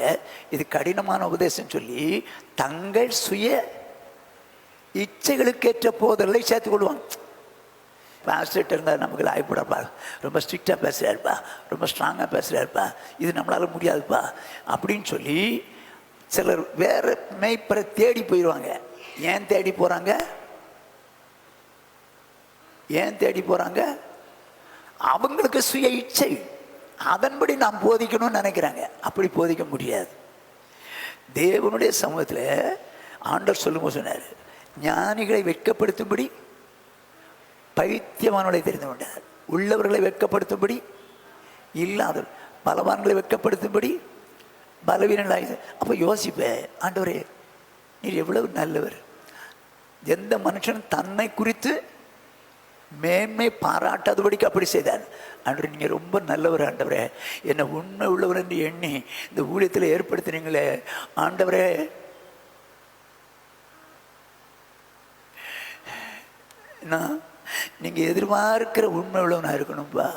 இது கடினமான உபதேசம் சொல்லி தங்கள் சுய இச்சைகளுக்கு ஏற்ற போதலை சேர்த்து கொள்வாங்க. பாஸ்டர்கிட்ட இருந்தால் நமக்கு ஆய்ப்படாப்பா, ரொம்ப ஸ்ட்ரிக்டாக பேசுகிறாருப்பா, ரொம்ப ஸ்ட்ராங்காக பேசுகிறாருப்பா, இது நம்மளால் முடியாதுப்பா அப்படின்னு சொல்லி சிலர் வேறு மேய்ப்பரை தேடி போயிடுவாங்க. ஏன் தேடி போகிறாங்க? அவங்களுக்கு சுய இச்சை, அதன்படி நாம் போதிக்கணும்னு நினைக்கிறாங்க. அப்படி போதிக்க முடியாது. தேவனுடைய சமூகத்தில் ஆண்டவர் சொல்லும்போது சொன்னார், ஞானிகளை வெட்கப்படுத்தும்படி பைத்தியமானவர்களை தெரிந்து கொண்டார், உள்ளவர்களை வெட்கப்படுத்தும்படி இல்லாதவர், பலவான்களை வெட்கப்படுத்தும்படி பலவீனங்களாக. அப்போ யோசிப்பேன், ஆண்டவரே நீர் எவ்வளவு நல்லவர். எந்த மனுஷனும் தன்னை குறித்து மேன்மை பாராட்டாதபடிக்கு அப்படி செய்தார். ஆண்டவரே நீங்கள் ரொம்ப நல்லவர் ஆண்டவரே, என்னை உண்மை உள்ளவர் என்று எண்ணி இந்த ஊழியத்தில் ஏற்படுத்தினீங்களே ஆண்டவரே. நான் நீங்கள் எதிர்பார்க்கிற உண்மை உள்ளவனாக இருக்கணும்பா,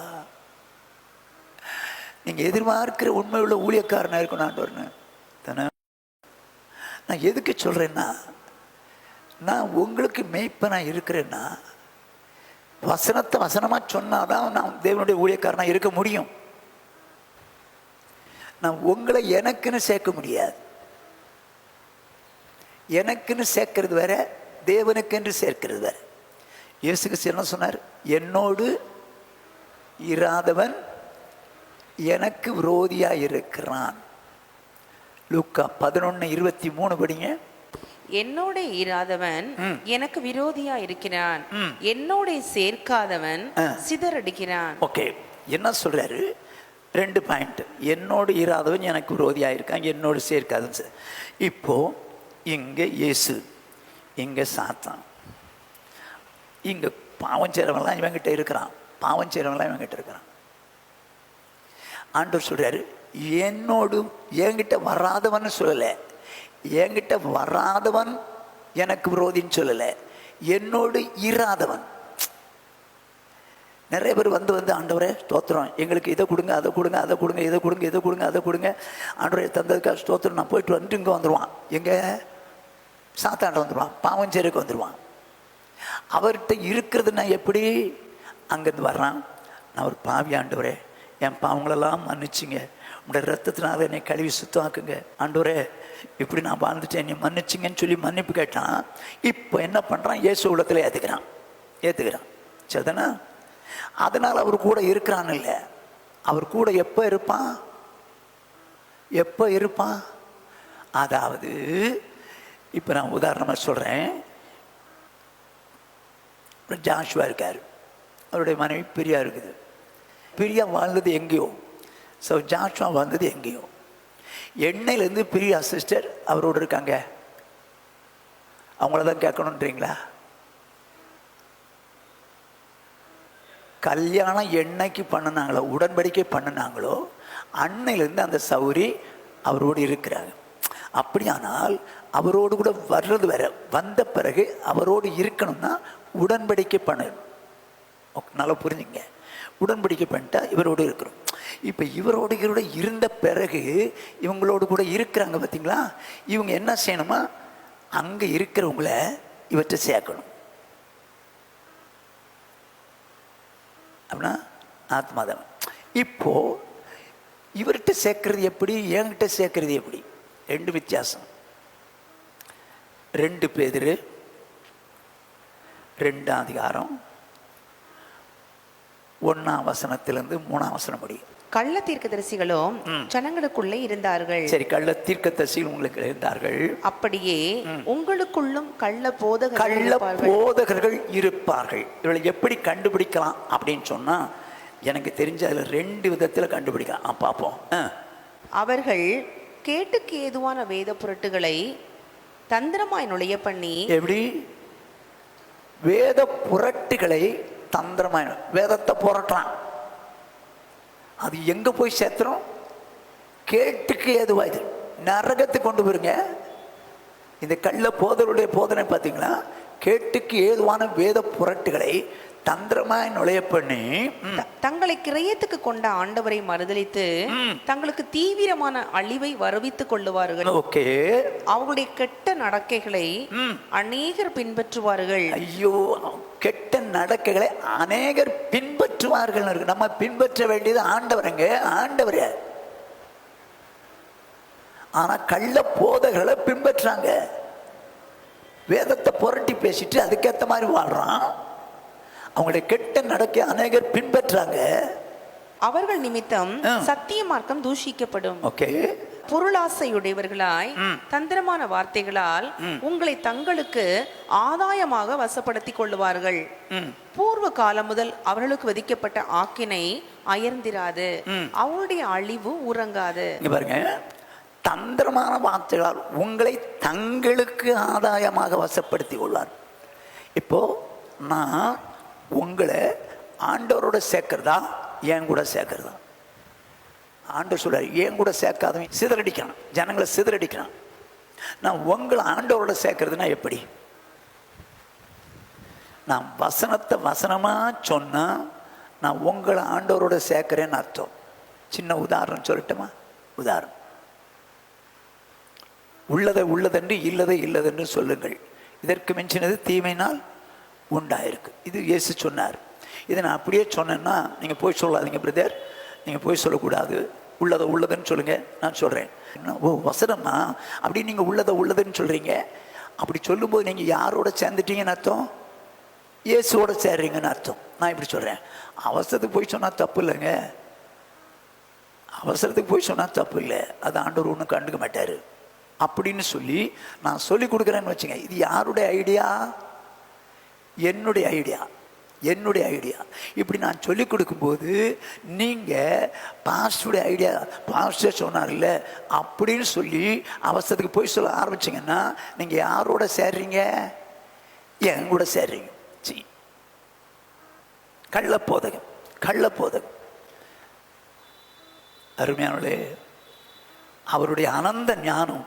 நீங்கள் எதிர்பார்க்கிற உண்மை உள்ள ஊழியக்காரனாக இருக்கணும் ஆண்டவர்னு தானே. நான் எதுக்கு சொல்கிறேன்னா, நான் உங்களுக்கு மேய்ப்பனாக இருக்கிறேன்னா வசனத்தை வசனமாக சொன்னாதான் நான் தேவனுடைய ஊழியக்காரனாக இருக்க முடியும். நான் உங்களை எனக்குன்னு சேர்க்க முடியாது. எனக்குன்னு சேர்க்கறது வேற, தேவனுக்கென்று சேர்க்கிறது வேற. இயேசு கிறிஸ்து என்ன சொன்னார்? என்னோடு இராதவன் எனக்கு விரோதியாக இருக்கிறான். லூக்கா 11:23 படிங்க. என்னோட இராதவன் எனக்கு விரோதியா இருக்கிறான், என்னோட சேர்க்காதவன் சிதறடிக்கிறான். ஓகே, என்ன சொல்றாரு? 2 பாயிண்ட். என்னோடு இராதவன் எனக்கு விரோதியாக இருக்கான், என்னோடு சேர்க்காதுன்னு. இப்போ இங்கே இயேசு, இங்கே சாத்தான், இங்கே பாவம் செய்கிறவங்களாம் இவங்கிட்ட இருக்கிறான், பாவம் செய்கிறவங்களாம் இவங்கிட்ட இருக்கிறான். ஆண்டவர் சொல்றாரு, என்னோடு என்கிட்ட வராதவன் சொல்லலை, என்கிட்ட வராதவன் எனக்கு விரோதின்னு சொல்லலை, என்னோடு இராதவன். நிறைய பேர் வந்து ஆண்டவரே ஸ்தோத்திரம், எங்களுக்கு இதை கொடுங்க, அதை கொடுங்க, அதை கொடுங்க, இதை கொடுங்க, இதை கொடுங்க, அதை கொடுங்க, ஆண்டவரே தந்ததுக்காக ஸ்தோத்திரம், நான் போயிட்டு வந்துட்டு இங்கே வந்துடுவான், எங்கே சாத்தாண்ட வந்துடுவான், பாவம் செய்யறதுக்கு வந்துடுவான். அவர்கிட்ட இருக்கிறது நான் எப்படி அங்கேருந்து வர்றான்? நான் ஒரு பாவி ஆண்டவரே, என் பாவங்களெல்லாம் மன்னிச்சிங்க, உங்களுடைய ரத்தத்தினால என்னை கழுவி சுத்தமாக்குங்க ஆண்டவரே, இப்படி நான் வாழ்ந்துட்டேன், நீ மன்னிச்சிங்கன்னு சொல்லி மன்னிப்பு கேட்டான். இப்போ என்ன பண்ணுறான்? இயேசு உள்ளத்தில் ஏற்றுக்கிறான். சரிதானா? அதனால் அவர் கூட இருக்கிறான். இல்லை, அவர் கூட எப்போ இருப்பான்? அதாவது இப்போ நான் உதாரணமாக சொல்கிறேன். ஜாஷுவா இருக்கார், அவருடைய மனைவி பிரியா இருக்குது. பிரியா வாழ்ந்தது எங்கேயோ, ஸோ ஜாஷுவா வாழ்ந்தது எங்கேயோ. எண்ணெயிலேருந்து பிரியா சிஸ்டர் அவரோடு இருக்காங்க, அவங்கள தான் கேட்கணுன்றீங்களா? கல்யாணம் என்னைக்கு பண்ணினாங்களோ, உடன்படிக்கை பண்ணினாங்களோ, அன்னையிலேருந்து அந்த சௌரி அவரோடு இருக்கிறாங்க. அப்படியானால் அவரோடு கூட வர்றது வேற, வந்த பிறகு அவரோடு இருக்கணும்னா உடன்படிக்கை பண்ணணும். நல்லா புரிஞ்சுங்க, உடன்படிக்கை பண்ணிட்டா இவரோடு இருக்கிறோம். இப்போ இவரோடு இருந்த பிறகு இவங்களோடு கூட இருக்கிறாங்க பார்த்தீங்களா? இவங்க என்ன செய்யணுமா? அங்கே இருக்கிறவங்கள இவற்றை சேர்க்கணும். அப்படின்னா ஆத்மாதம். இப்போ இவர்கிட்ட சேர்க்கறது எப்படி, என்கிட்ட சேர்க்கறது எப்படி? 2 வித்தியாசம். 2 பேதுரு 2 அதிகாரம் 1ஆம் வசனத்திலிருந்து 3ஆம் வசனம் முடியும். கள்ள தீர்க்கதரிசிகளும் ஜனங்களுக்குள்ளே இருந்தார்கள். சரி, கள்ள தீர்க்கதரிசிகள் உங்களுக்கு இருந்தார்கள். அப்படியே உங்களுக்குள்ளும் கள்ள போதகர்கள் இருப்பார்கள். இவளை எப்படி கண்டுபிடிக்கலாம் அப்படின்னு சொன்னா, எனக்கு தெரிஞ்ச அதுல 2 விதத்தில் கண்டுபிடிக்கலாம். பார்ப்போம். அவர்கள் கேட்டுக்கு ஏதுவான வேத புரட்டுகளை தந்திரமாய் நுழைய பண்ணி. எப்படி வேத புரட்டுகளை தந்திரமாய்? வேதத்தை புரட்டலாம், அது எங்க போய் சேர்த்துறோம்? கேட்டுக்கு ஏதுவா, இது நரகத்துக்கு கொண்டு போயிருங்க. இந்த கள்ள போதருடைய போதனை பார்த்தீங்களா? கேட்டுக்கு ஏதுவான வேத புரட்டுகளை தந்திரமாய் நுழைய பண்ணி தங்களை கிரயத்துக்கு கொண்ட ஆண்டவரை மறுதலித்து தங்களுக்கு தீவிரமான அழிவை வருவித்துக் கொள்ளுவார்கள். ஓகே, அவர்களுடைய கெட்ட நடக்கைகளை அநேகர் பின்பற்றுவார்கள். ஐயோ, கெட்ட நடக்கைகளை அநேகர் பின்பற்றுவார்கள். நம்ம பின்பற்ற வேண்டியது ஆண்டவருங்க, ஆண்டவரே. ஆனா கள்ள போதகளை பின்பற்றாங்க, வேதத்தை புரட்டி பேசிட்டு அதுக்கேற்ற மாதிரி வாழ்றான். அவங்களுடைய கெட்ட நடக்கை அநேகர் பின்பற்றாங்க. அவர்கள் நிமித்தம் சத்திய மார்க்கம் தூஷிக்கப்படும். ஓகே, பொருளாசையுடையவர்களாய் தந்திரமான வார்த்தைகளால் உங்களை தங்களுக்கு ஆதாயமாக வசப்படுத்திக் கொள்ளுவார்கள். பூர்வ காலம் முதல் அவர்களுக்கு விதிக்கப்பட்ட ஆக்கினை அயர்ந்திராது, அவருடைய அழிவு உறங்காது. பாருங்க, தந்திரமான வார்த்தைகளால் உங்களை தங்களுக்கு ஆதாயமாக வசப்படுத்திக் கொள்வார். இப்போ நான் உங்களை ஆண்டவரோட சேர்க்கிறதா, என் கூட சேர்க்கிறதா? ஆண்டவர் சொல்றாரு, என் கூட சேர்க்காதவன் சிதறடிக்கிறான், ஜனங்களை சிதறடிக்கிறான். நான் உங்களை ஆண்டவரோட சேர்க்கறதுனா எப்படி? நான் வசனத்தை வசனமா சொன்னா நான் உங்களை ஆண்டவரோட சேர்க்கிறேன்னு அர்த்தம். சின்ன உதாரணம் சொல்லட்டுமா? உதாரணம், உள்ளதை உள்ளதென்று இல்லதை இல்லதென்று சொல்லுங்கள், இதற்கு மிஞ்சினது தீமையினால் உண்டாயிருக்கு. இது இயேசு சொன்னார். இதை நான் அப்படியே சொன்னேன்னா நீங்கள் போய் சொல்லாதீங்க பிரதர், நீங்கள் போய் சொல்லக்கூடாது, உள்ளதை உள்ளதுன்னு சொல்லுங்க. நான் சொல்கிறேன், ஓ வசனமா அப்படி நீங்கள் உள்ளதை உள்ளதுன்னு சொல்கிறீங்க. அப்படி சொல்லும்போது நீங்கள் யாரோட சேர்ந்துட்டீங்கன்னு அர்த்தம்? இயேசுவோட சேர்றீங்கன்னு அர்த்தம். நான் இப்படி சொல்கிறேன், அவசரத்துக்கு போய் சொன்னால் தப்பு இல்லைங்க, அவசரத்துக்கு போய் சொன்னால் தப்பு இல்லை, அது ஆண்டவர் ஒன்றும் கண்டுக்க மாட்டார். அப்படின்னு சொல்லி நான் சொல்லி கொடுக்குறேன்னு வச்சுங்க. இது யாருடைய ஐடியா? என்னுடைய ஐடியா, என்னுடைய ஐடியா. இப்படி நான் சொல்லி கொடுக்கும்போது நீங்கள் பாஸ்டருடைய ஐடியா, பாஸ்டர் சொன்னார் இல்லை அப்படின்னு சொல்லி அவசரத்துக்கு போய் சொல்ல ஆரம்பிச்சிங்கன்னா நீங்கள் யாரோட சேர்றீங்க? என் கூட சேர்றீங்க. சரி, கள்ளப்போதகம், கள்ளப்போதகம். அருமையானே, அவருடைய அனந்த ஞானம்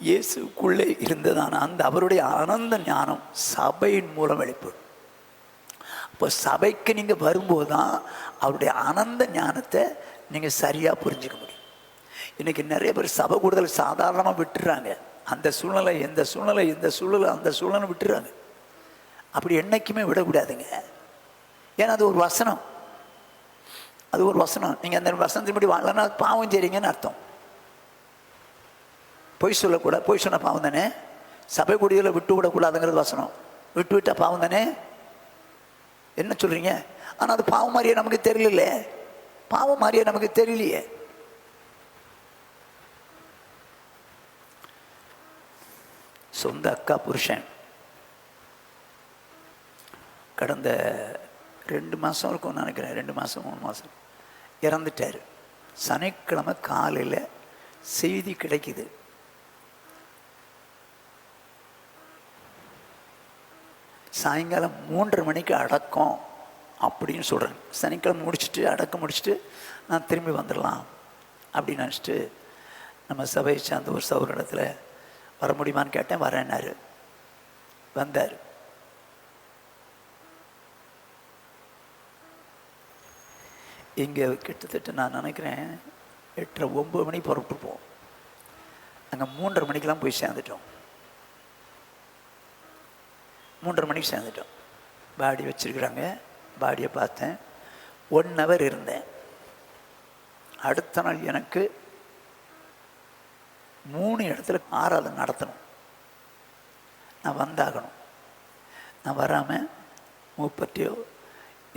இயேசுக்குள்ளே இருந்ததான அந்த அவருடைய அனந்த ஞானம் சபையின் மூலம் வெளிப்படும். இப்போ சபைக்கு நீங்கள் வரும்போது தான் அவருடைய அனந்த ஞானத்தை நீங்கள் சரியாக புரிஞ்சுக்க முடியும். இன்றைக்கி நிறைய பேர் சபை கூடுதல் சாதாரணமாக விட்டுறாங்க. அந்த சூழ்நிலை, எந்த சூழ்நிலை, இந்த சூழ்நிலை, அந்த சூழ்நிலை விட்டுறாங்க. அப்படி என்றைக்குமே விடக்கூடாதுங்க. ஏன்னா அது ஒரு வசனம், அது ஒரு வசனம். நீங்கள் அந்த வசனத்தின்படி வாழனா பாவம் செய்றீங்கன்னு அர்த்தம். பொய் சொல்லக்கூடாது, பொய் சொன்ன பாவம் தானே. சபை கூடியில் விட்டு விடக்கூடாதுங்கிறது வசனம். விட்டு விட்டா பாவம் தானே. என்ன சொல்றீங்க? ஆனால் அது பாவம் மாதிரியே நமக்கு தெரியல, பாவம் மாதிரியே நமக்கு தெரியலையே. சொந்த அக்கா புருஷன் கடந்த 2 மாதம் இருக்கும்னு நினைக்கிறேன், 2 மாதம் 3 மாதம் இறந்துட்டார். சனிக்கிழமை காலையில் செய்தி கிடைக்குது. சாயங்காலம் 3:30 மணிக்கு அடக்கம் அப்படின்னு சொல்கிறேன். சனிக்கிழமை முடிச்சுட்டு அடக்கம் முடிச்சுட்டு நான் திரும்பி வந்துடலாம் அப்படின்னு நினச்சிட்டு நம்ம சபையை சார்ந்த ஒரு சௌரிடத்தில் வர முடியுமான்னு கேட்டேன். வரேன்னாரு. வந்தார். இங்கே கிட்டத்தட்ட நான் நினைக்கிறேன் 8:30 9 மணி புறப்பட்டுப்போம். அங்கே 3:30 மணிக்கெலாம் போய் சேர்ந்துட்டோம். 3:30 மணிக்கு சேர்ந்துட்டோம். பாடி வச்சுருக்குறாங்க. பாடியை பார்த்தேன். 1 hour இருந்தேன். அடுத்த நாள் எனக்கு 3 இடத்துல ஆராதனை நடத்தணும். நான் வந்தாகணும். நான் வராமல் மூப்பர்ட்டையோ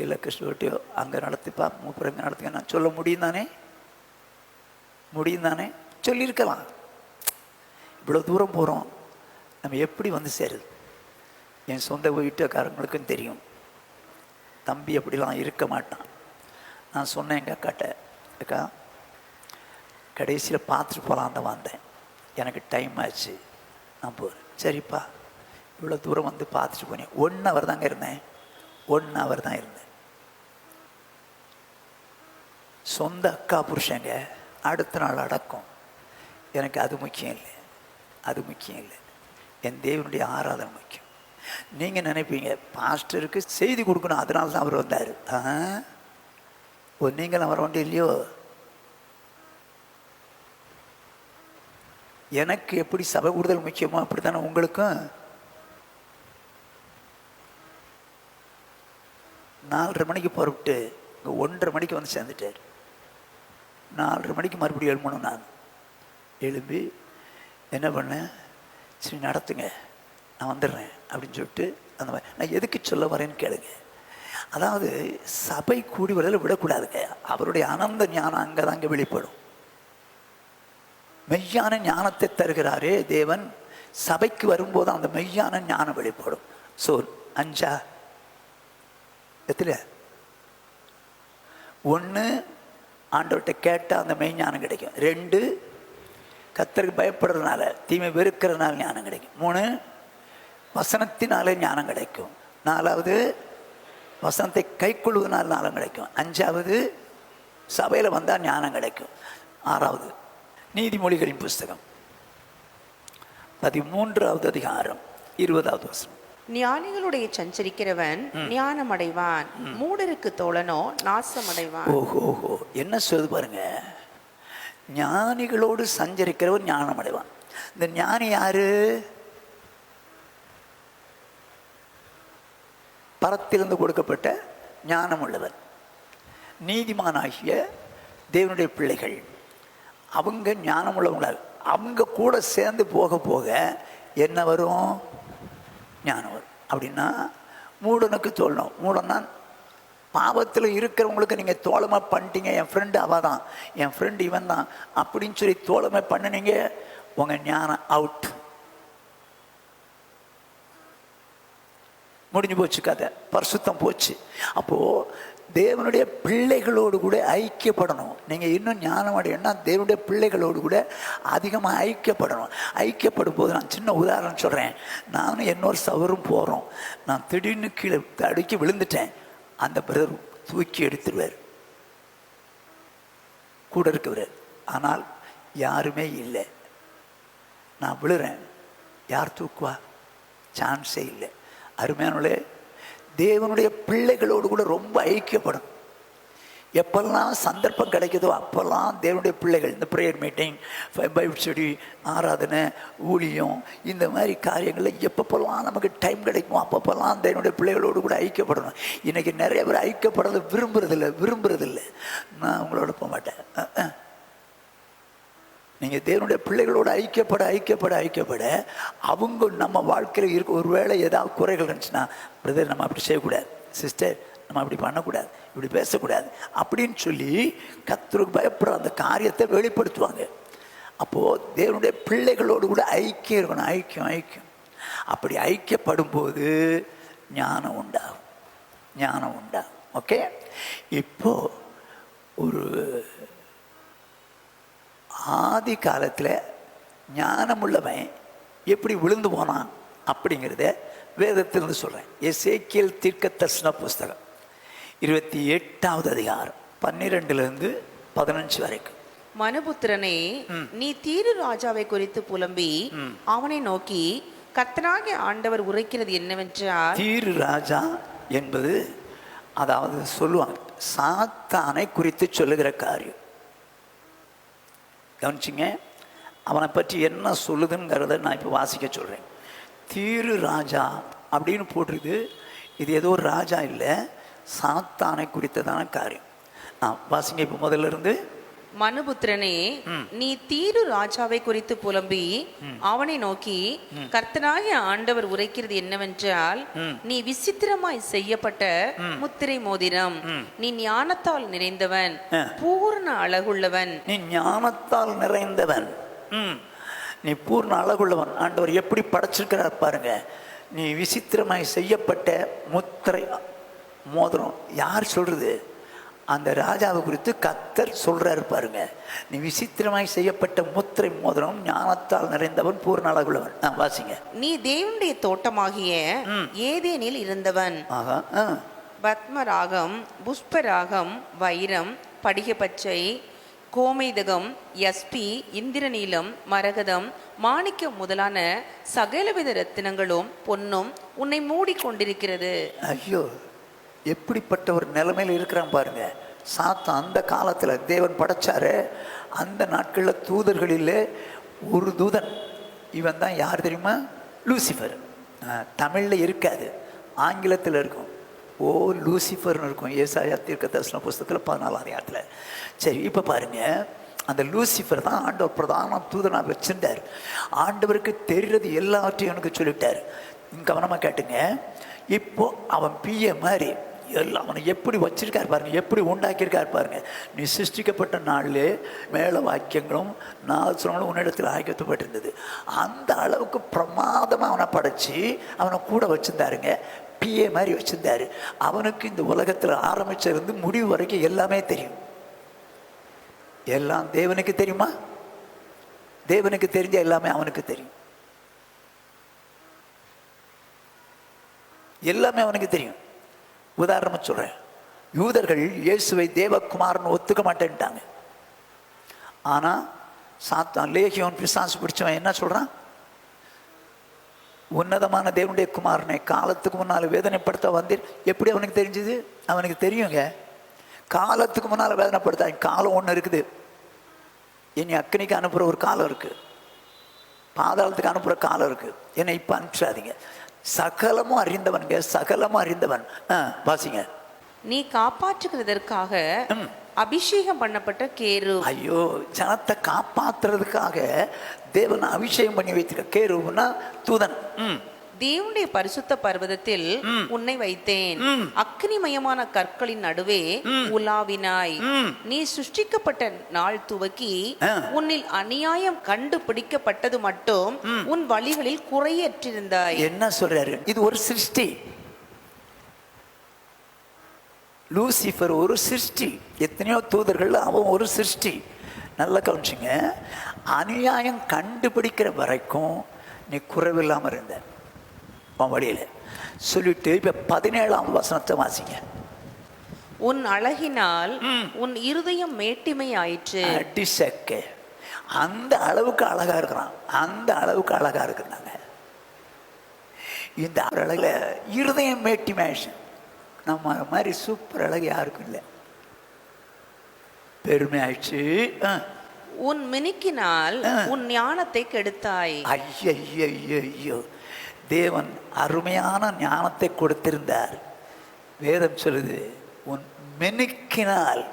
இல்லை கிறிஸ்துவட்டையோ அங்கே நடத்திப்பா, மூப்பர் எங்கே நடத்துங்க நான் சொல்ல முடியும் தானே? முடியும் தானே? சொல்லியிருக்கலாம். இவ்வளோ தூரம் போகிறோம், நம்ம எப்படி வந்து சேருது? என் சொந்த வீட்டுக்காரங்களுக்கும் தெரியும், தம்பி அப்படிலாம் இருக்க மாட்டான். நான் சொன்னேன் எங்கள் அக்காட்ட, அக்கா கடைசியில் பார்த்துட்டு போகலான் தான் வந்தேன், எனக்கு டைம் ஆச்சு, நான் போகிறேன். சரிப்பா, இவ்வளோ தூரம் வந்து பார்த்துட்டு போனேன். 1 hour தாங்க இருந்தேன். 1 hour தான் இருந்தேன். சொந்த அக்கா புருஷங்க அடுத்த நாள் அடக்கம். எனக்கு அது முக்கியம் இல்லை, அது முக்கியம் இல்லை. என் தேவனுடைய ஆராதனை முக்கியம். நீங்கள் நினைப்பீங்க பாஸ்டருக்கு செய்தி கொடுக்கணும், அதனால தான் அவர் வந்தார். நீங்களும் வர வேண்டிய இல்லையோ? எனக்கு எப்படி சபை கூடுதல் முக்கியமோ அப்படி தானே உங்களுக்கும். 4:30 மணிக்கு புறப்பட்டு இங்கே 1:30 மணிக்கு வந்து சேர்ந்துட்டார். 4:30 மணிக்கு மறுபடியும் எழும்பணும். நான் எழும்பி என்ன பண்ணேன், சரி நடத்துங்க நான் வந்துடுறேன் அப்படின்னு சொல்லிட்டு அந்த மாதிரி. நான் எதுக்கு சொல்ல வரேன்னு கேளுங்க. அதாவது சபை கூடி வரதில் விடக்கூடாதுங்க. அவருடைய அனந்த ஞானம் அங்கே தாங்க வெளிப்படும். மெய்யான ஞானத்தை தருகிறாரே தேவன், சபைக்கு வரும்போது அந்த மெய்யான ஞானம் வெளிப்படும். ஸோ 5 எத்துல 1 ஆண்டவர்கிட்ட கேட்டால் அந்த மெய் ஞானம் கிடைக்கும். 2 கர்த்தருக்கு பயப்படுறதுனால தீமை வெறுக்கிறதுனால ஞானம் கிடைக்கும். 3 வசனத்தினாலே ஞானம் கிடைக்கும். 4வது வசனத்தை கை கொள்வதனால் ஞானம் கிடைக்கும். 5வது சபையில் வந்தால் ஞானம் கிடைக்கும். 6வது நீதிமொழிகளின் புஸ்தகம் 13வது அதிகாரம் 20வது வசனம். ஞானிகளுடைய சஞ்சரிக்கிறவன் ஞானம் அடைவான், மூடருக்கு தோழனோ நாசம் அடைவான். ஓஹோ, என்ன சொல்லுது பாருங்க. ஞானிகளோடு சஞ்சரிக்கிறவன் ஞானம் அடைவான். இந்த ஞானி யாரு? பரத்திலிருந்து கொடுக்கப்பட்ட ஞானம் உள்ளவன், நீதிமானாகிய தேவனுடைய பிள்ளைகள். அவங்க ஞானம் உள்ளவங்கள. அவங்க கூட சேர்ந்து போக போக என்ன வரும்? ஞானம் வரும். அப்படின்னா மூடனுக்கு தோழணும். மூடன்னா பாவத்தில் இருக்கிறவங்களுக்கு நீங்கள் தோழமை பண்ணிட்டீங்க. என் ஃப்ரெண்டு அவள் தான், என் ஃப்ரெண்டு இவன் தான் அப்படின்னு சொல்லி தோழமை பண்ணினீங்க. உங்க ஞானம் அவுட், முடிஞ்சு போச்சு கதை, பரிசுத்தம் போச்சு. அப்போ தேவனுடைய பிள்ளைகளோடு கூட ஐக்கியப்படணும். நீங்க இன்னும் ஞானம் அடையணும்னா தேவனுடைய பிள்ளைகளோடு கூட அதிகமாக ஐக்கியப்படணும். ஐக்கியப்படும் போது நான் சின்ன உதாரணம் சொல்றேன். நானும் இன்னொரு சவரும் போறோம். நான் திடீர்னு கீழே தடுக்கி விழுந்துட்டேன். அந்த பிரதர் தூக்கி எடுத்துருவார், கூட இருக்கவர். ஆனால் யாருமே இல்லை. நான் விழுறேன், யார் தூக்குவா? சான்ஸே இல்லை. அருமையானே, தேவனுடைய பிள்ளைகளோடு கூட ரொம்ப ஐக்கியப்படும். எப்பெல்லாம் சந்தர்ப்பம் கிடைக்குதோ அப்பெல்லாம் தேவனுடைய பிள்ளைகள், இந்த ப்ரேயர் மீட்டிங், பைபிள் ஸ்டடி, ஆராதனை, ஊழியம், இந்த மாதிரி காரியங்களில் எப்பப்பெல்லாம் நமக்கு டைம் கிடைக்குமோ அப்பப்பெல்லாம் தேவனுடைய பிள்ளைகளோடு கூட ஐக்கியப்படணும். இன்றைக்கி நிறைய பேர் ஐக்கியப்படுறது விரும்புறதில்லை. நான் உங்களோட போக மாட்டேன். நீங்கள் தேவனுடைய பிள்ளைகளோடு ஐக்கியப்பட அவங்க நம்ம வாழ்க்கையில் இருக்க ஒருவேளை ஏதாவது குறைகள் இருந்துச்சுன்னா, பிரதர் நம்ம அப்படி செய்யக்கூடாது, சிஸ்டர் நம்ம அப்படி பண்ணக்கூடாது, இப்படி பேசக்கூடாது அப்படின்னு சொல்லி கர்த்தருக்கு பயப்படுற அந்த காரியத்தை வெளிப்படுத்துவாங்க. அப்போது தேவனுடைய பிள்ளைகளோடு கூட ஐக்கியம் இருக்கணும். ஐக்கியம். அப்படி ஐக்கியப்படும் போது ஞானம் உண்டாகும். ஓகே, இப்போ ஒரு ஆதி காலத்தில் ஞானமுள்ளவன் எப்படி விழுந்து போனான் அப்படிங்கிறத வேதத்திலிருந்து சொல்கிறேன். எசேக்கியேல் தீர்க்கதரிசன புஸ்தகம் 28வது அதிகாரம் 12-15 வரைக்கும். மனுபுத்திரனே, நீ தீரு ராஜாவை குறித்து புலம்பி அவனை நோக்கி, கர்த்தராகிய ஆண்டவர் உரைக்கிறது என்னவென்றால். தீரு ராஜா என்பது அதாவது சொல்லுவாங்க சாத்தானை குறித்து சொல்லுகிற காரியம். கவனிச்சிங்க, அவனை பற்றி என்ன சொல்லுதுங்கிறத நான் இப்போ வாசிக்க சொல்கிறேன். தீரு ராஜா அப்படின்னு போட்டிருக்கு. இது ஏதோ ஒரு ராஜா இல்லை, சாத்தானை குறித்ததான காரியம். வாசிங்க இப்போ முதல்ல இருந்து. மனுபுத்திரனே, நீ தீரு ராஜாவை குறித்து புலம்பி அவனை நோக்கி, கர்த்தனாகிய ஆண்டவர் உரைக்கிறது என்னவென்றால், நீ விசித்திரமாய் செய்யப்பட்ட முத்திரை மோதிரம், நீ ஞானத்தால் நிறைந்தவன், பூர்ண அழகுள்ளவன். நீ ஞானத்தால் நிறைந்தவன், நீ பூர்ண அழகுள்ளவன். ஆண்டவர் எப்படி படைச்சிருக்கிறார் பாருங்க. நீ விசித்திரமாய் செய்யப்பட்ட முத்திரை மோதிரம். யார் சொல்றது? அந்த ராஜாவை குறித்து கர்த்தர் சொல்றாரு பாருங்க. நீ விசித்திரமாய் செய்யப்பட்ட முத்திரை மோதிரம், ஞானத்தால் நிறைந்தவன், பூர்ண அழகுள்ளவன். வாசிங்க. நீ தேவனுடைய தோட்டமாகிய ஏதேனில் இருந்தவன். பத்மராகம், புஷ்பராகம், வைரம், படிகப்பச்சை, கோமேதகம், யஸ்பி, இந்திரநீலம், மரகதம், மாணிக்கம் முதலான சகலவித ரத்தினங்களும் பொன்னும் உன்னை மூடிக்கொண்டிருக்கிறது. ஐயோ, எப்படிப்பட்ட ஒரு நிலைமையில் இருக்கிறான் பாருங்க. சாத்தான் அந்த காலத்தில் தேவன் படைச்சாரு. அந்த நாட்களில் தூதர்களில் ஒரு தூதன், இவன் தான். யார் தெரியுமா? லூசிஃபர். தமிழில் இருக்காது, ஆங்கிலத்தில் இருக்கும். லூசிஃபர்னு இருக்கும். ஏசாயா தீர்க்கதரிசன புஸ்தகத்தில் 14ஆம் அதிகாரத்தில். சரி, இப்போ பாருங்க, அந்த லூசிஃபர் தான் ஆண்டவர் பிரதான தூதனாக வச்சிருந்தார். ஆண்டவருக்கு தெரிகிறது எல்லாவற்றையும் எனக்கு சொல்லிட்டார். கவனமாக கேட்டுங்க. இப்போ அவன் பிஏ மாதிரி எல்லாம் அவனை எப்படி வச்சிருக்கார் பாருங்க, எப்படி உண்டாக்கியிருக்கார் பாருங்க. நீ சிருஷ்டிக்கப்பட்ட நாளிலே மேல வாக்கியங்களும் நாசங்களும் உன்னிடத்தில் ஆக்கியப்பட்டிருந்தது. அந்த அளவுக்கு பிரமாதமாக அவனை படைச்சி அவனை கூட வச்சிருந்தாருங்க. பிஏ மாதிரி வச்சிருந்தாரு. அவனுக்கு இந்த உலகத்தில் ஆரம்பிச்சிருந்து முடிவு வரைக்கும் எல்லாமே தெரியும். எல்லாம் தேவனுக்கு தெரியுமா? தேவனுக்கு தெரிஞ்ச எல்லாமே அவனுக்கு தெரியும். எல்லாமே அவனுக்கு தெரியும். உதாரணமாக சொல்றேன். யூதர்கள் இயேசுவை தேவகுமாரன் ஒத்துக்க மாட்டேன்ட்டாங்க. ஆனா சாத்தான், லேகியோன், பிசாசு பிடிச்சவன் என்ன சொல்றான்? உன்னதமான தேவனுடைய குமாரனை காலத்துக்கு முன்னால் வேதனைப்படுத்த வந்தீர். எப்படி அவனுக்கு தெரிஞ்சது? அவனுக்கு தெரியுங்க. காலத்துக்கு முன்னால் வேதனைப்படுத்த காலம் ஒன்று இருக்குது. என்னை அக்னிக்கு அனுப்புகிற ஒரு காலம் இருக்கு, பாதாளத்துக்கு அனுப்புகிற காலம் இருக்கு. என்னை இப்போ அனுப்பிச்சாதீங்க. சகலமும் அறிந்தவனுங்க, சகலமும் அறிந்தவன். வாசிங்க. நீ காப்பாற்றுகிறதற்காக அபிஷேகம் பண்ணப்பட்ட கேரு. ஐயோ, ஜனத்தை காப்பாற்றுறதுக்காக தேவன் அபிஷேகம் பண்ணி வைத்திருக்க. கேருன்னா தூதன். தேவனுடைய பரிசுத்த பர்வதத்தில் உன்னை வைத்தேன். அக்னிமயமான கற்களின் நடுவே உலாவினாய். நீ சிருஷ்டிக்கப்பட்ட நாள் துவக்கி உன்னில் அநியாயம் கண்டுபிடிக்கப்பட்டது மட்டும் உன் வழிகளில் குறையற்றிருந்தாய். என்ன சொல்றாரு? இது ஒரு சிருஷ்டி. லூசிஃபர் ஒரு சிருஷ்டி. எத்தனையோ தூதர்கள், அவன் ஒரு சிருஷ்டி. நல்லா கவனிச்சிங்க. அநியாயம் கண்டுபிடிக்கிற வரைக்கும் நீ குறைவில்லாமல் இருந்த உன் வழியில் சொல்லிட்டு இப்ப 17ஆம் வசனத்தை வாசிங்க. உன் அழகினால் உன் இருதயம் மேட்டிமை ஆயிற்று. அடிசக்க அந்த அளவுக்கு அழகா இருக்கிறான், அந்த அளவுக்கு அழகா இருக்கிறாங்க. இந்த அழகுல இருதயம் மேட்டிமை ஆயிடுச்சு. நம்ம மாதிரி சூப்பர் அழகு யாருக்கும் இல்லை. பெருமை ஆயிடுச்சு. உன் மினுக்கினால் உன் ஞானத்தை கெடுத்தாய். ஐயோ, தேவன் அருமையான ஞானத்தை கொடுத்திருந்தார். வேதம் சொல்லுது, உன் மினுக்கினால்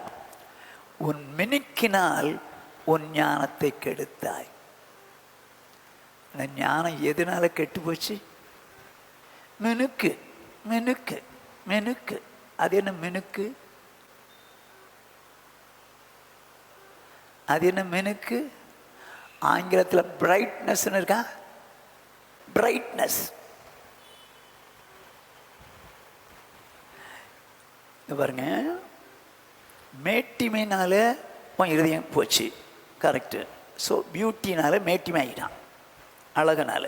உன் ஞானத்தை கெடுத்தாய். அந்த ஞானம் எதனால கெட்டு போச்சு? மினுக்கு மினுக்கு மினுக்கு. அது என்ன மினுக்கு? அது என்ன மினுக்கு? ஆங்கிலத்தில் பிரைட்னஸ் இருக்கா? பிரைட்னஸ். பாருங்க, மேட்டிமைனால உன் இருதயம் போச்சு. கரெக்டு. ஸோ பியூட்டினால மேட்டிமை ஆகிட்டான், அழகுனால.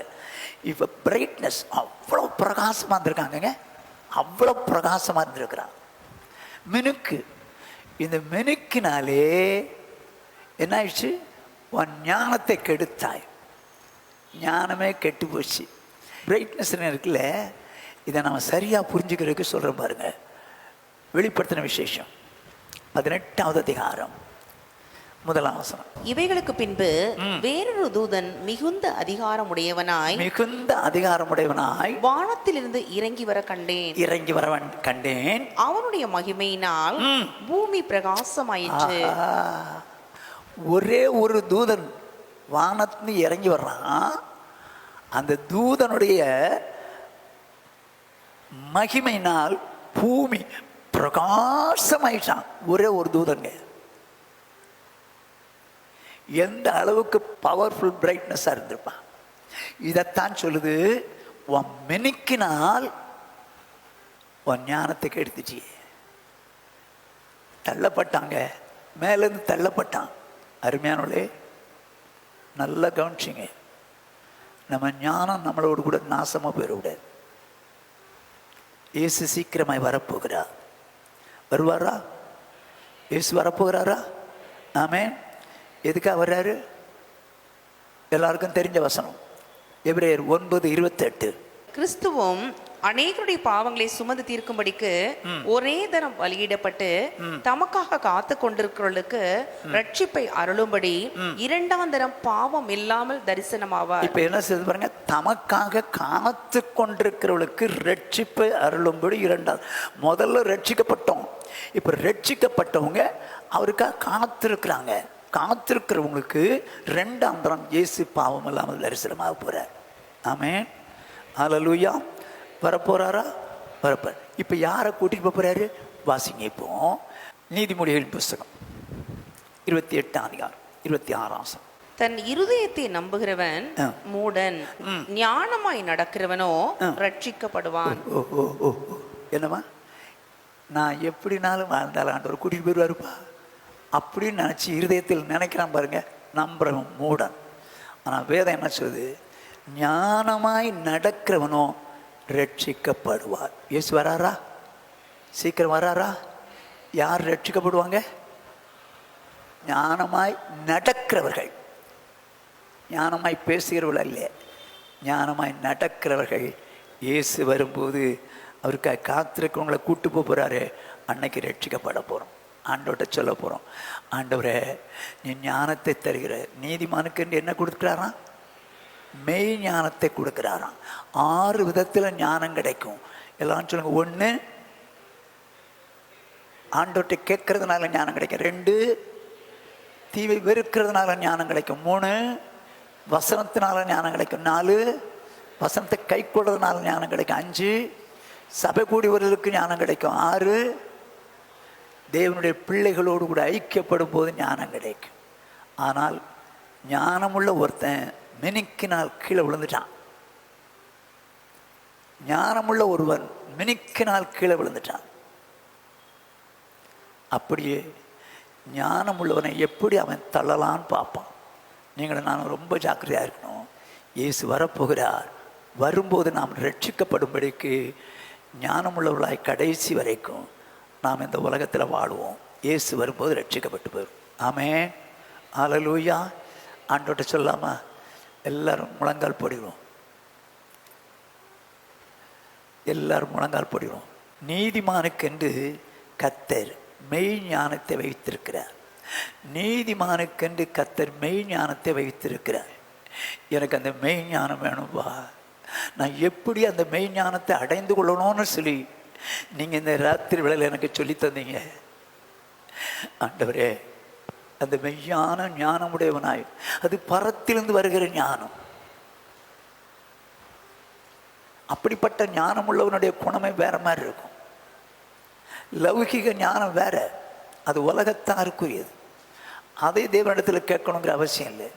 இப்போ பிரைட்னஸ், அவ்வளோ பிரகாசமாக இருந்திருக்காங்கங்க, அவ்வளோ பிரகாசமாக இருந்திருக்கிறான். மினுக்கு, இந்த மினுக்கினாலே என்ன ஆயிடுச்சு? உன் ஞானத்தை கெடுத்தாய். ஞானமே கெட்டு போச்சு. பிரைட்னஸ் இருக்குல்ல, இதை நம்ம சரியாக புரிஞ்சுக்கிறதுக்கு சொல்கிறோம் பாருங்க. வெளிப்படுத்தின விசேஷம் 18வது அதிகாரம் 1ஆம் வசனம். இவைகளுக்கு பின்பு வேறொரு தூதன் மிகுந்த அதிகாரமுடையவனாய் வானத்திலிருந்து இறங்கி வர கண்டேன். அவனுடைய மகிமையினால் பூமி பிரகாசமாயிற்று. ஒரே ஒரு தூதன் வானத்திலிருந்து இறங்கி வர்றான். அந்த தூதனுடைய மகிமையினால் பூமி பிரகாசமாயிட்டான். ஒரே ஒரு தூதங்க. எந்த அளவுக்கு பவர்ஃபுல் பிரைட்னஸாக இருந்திருப்பான். இதைத்தான் சொல்லுது, உன் மெனிக்கினால் உன் ஞானத்தை கெடுத்துச்சு. தள்ளப்பட்டாங்க, மேலேருந்து தள்ளப்பட்டான். அருமையானவளே, நல்லா கவனிச்சிங்க. நம்ம ஞானம் நம்மளோடு கூட நாசமாக போயிடக்கூடாது. இயேசு சீக்கிரமாய் வரப்போகிறார். வருவாரா? இயேசு வரப்போகிறாரா? ஆமென். எதுக்காக வர்றாரு? எல்லாருக்கும் தெரிஞ்ச வசனம், எபிரேயர் 9:28. கிறிஸ்துவும் அநேகருடைய பாவங்களை சுமந்து தீர்க்கும்படிக்கு ஒரே தரம் பலியிடப்பட்டு தமக்காக காத்து கொண்டிருக்கிறவர்களுக்கு ரட்சிப்பை அருளும்படி 2ஆம் தரம் பாவம் இல்லாமல் தரிசனமாவார். இப்ப என்ன செய்து பாருங்க, தமக்காக காத்து கொண்டிருக்கிறவர்களுக்கு ரட்சிப்பை அருளும்படி 2ஆம். முதல்ல ரட்சிக்கப்பட்டோம், இப்ப ரட்சிக்கப்பட்டவங்க அவருக்காக காத்திருக்கிறாங்க. காத்திருக்கிறவங்களுக்கு 2ஆம் தரம் இயேசு பாவம் இல்லாமல் தரிசனமாக போறார். ஆமென். ஹல்லேலூயா. வரப்போறாரா? வரப்பார். இப்ப யாரை கூட்டிட்டு போறாரு? வாசிங்க. இப்போ நீதிமொழிகளின் புஸ்தகம் 28ஆம் அதிகாரம் 26ஆம் வசனம். தன் இருதயத்தை நம்புகிறவன் மூடன், ஞானமாய் நடக்கிறவனோ ரட்சிக்கப்படுவான். என்னமா, நான் எப்படினாலும் வாழ்ந்தாலும் ஆண்டவர் கூட்டிட்டு போயிடுவாருப்பா அப்படின்னு நினைச்சு இருதயத்தில் நினைக்கிறான் பாருங்க. நம்புறவன் மூடன். ஆனா வேதம் என்ன சொல்லுது? ஞானமாய் நடக்கிறவனோ ரட்சிக்கப்படுவார். இயேசு வராரா? சீக்கிரம் வராரா? யார் ரட்சிக்கப்படுவாங்க? ஞானமாய் நடக்கிறவர்கள். ஞானமாய் பேசுகிறவர்கள் அல்ல, ஞானமாய் நடக்கிறவர்கள். இயேசு வரும்போது அவருக்காக காத்திருக்கிறவங்களை கூட்டு போகிறாரு. அன்னைக்கு ரட்சிக்கப்பட போகிறோம். ஆண்டவர்கிட்ட சொல்ல போகிறோம், ஆண்டவரே நீ ஞானத்தை தருகிற. நீதிமானுக்கு என்று என்ன கொடுக்குறாராம்? மெய் ஞானத்தை கொடுக்குறாராம். 6 விதத்தில் ஞானம் கிடைக்கும். எல்லாம் சொல்லுங்க. 1, ஆண்டவர்கிட்ட கேட்கறதுனால ஞானம் கிடைக்கும். 2, தீவை வெறுக்கிறதுனால ஞானம் கிடைக்கும். 3, வசனத்தினால ஞானம் கிடைக்கும். 4, வசனத்தை கை கொள்றதுனால ஞானம் கிடைக்கும். 5 சபை கூடியவர்களுக்கு ஞானம் கிடைக்கும். 6 தேவனுடைய பிள்ளைகளோடு கூட ஐக்கியப்படும் போது ஞானம் கிடைக்கும். ஆனால் ஞானமுள்ள ஒருத்தன் மினுக்கினால் கீழே விழுந்துட்டான். ஞானமுள்ள ஒருவன் மினுக்கினால் கீழே விழுந்துட்டான். அப்படியே ஞானமுள்ளவனை எப்படி அவன் தள்ளலான்னு பார்ப்பான். நீங்களும் நானும் ரொம்ப ஜாக்கிரதையாக இருக்கணும். இயேசு வரப்போகிறார். வரும்போது நாம் ரட்சிக்கப்படும்படிக்கு ஞானமுள்ளவர்களாய் கடைசி வரைக்கும் நாம் இந்த உலகத்தில் வாழுவோம். இயேசு வரும்போது ரட்சிக்கப்பட்டு போயிடும். ஆமென். ஹல்லேலூயா. ஆண்டவர்கிட்ட சொல்லாமா? எல்லாரும் முழங்கால் போடுகிறோம். எல்லாரும் முழங்கால் போடுகிறோம். நீதிமானுக்கென்று கர்த்தர் மெய் ஞானத்தை வைத்திருக்கிறார். நீதிமானுக்கென்று கர்த்தர் மெய் ஞானத்தை வைத்திருக்கிறார். எனக்கு அந்த மெய் ஞானம் வேணும்பா. நான் எப்படி அந்த மெய் ஞானத்தை அடைந்து கொள்ளணும்னு சொல்லி நீங்கள் இந்த ராத்திரி வேளையில் எனக்கு சொல்லி தந்தீங்க. ஆண்டவரே, அந்த மெய்யான ஞானமுடையவனாய், அது பரத்திலிருந்து வருகிற ஞானம். அப்படிப்பட்ட ஞானம் உள்ளவனுடைய குணமே வேற மாதிரி இருக்கும். லௌகிக ஞானம் வேற, அது உலகத்தாருக்குரியது. அதே தேவனிடத்தில் கேட்கணுங்கிற அவசியம் இல்லை.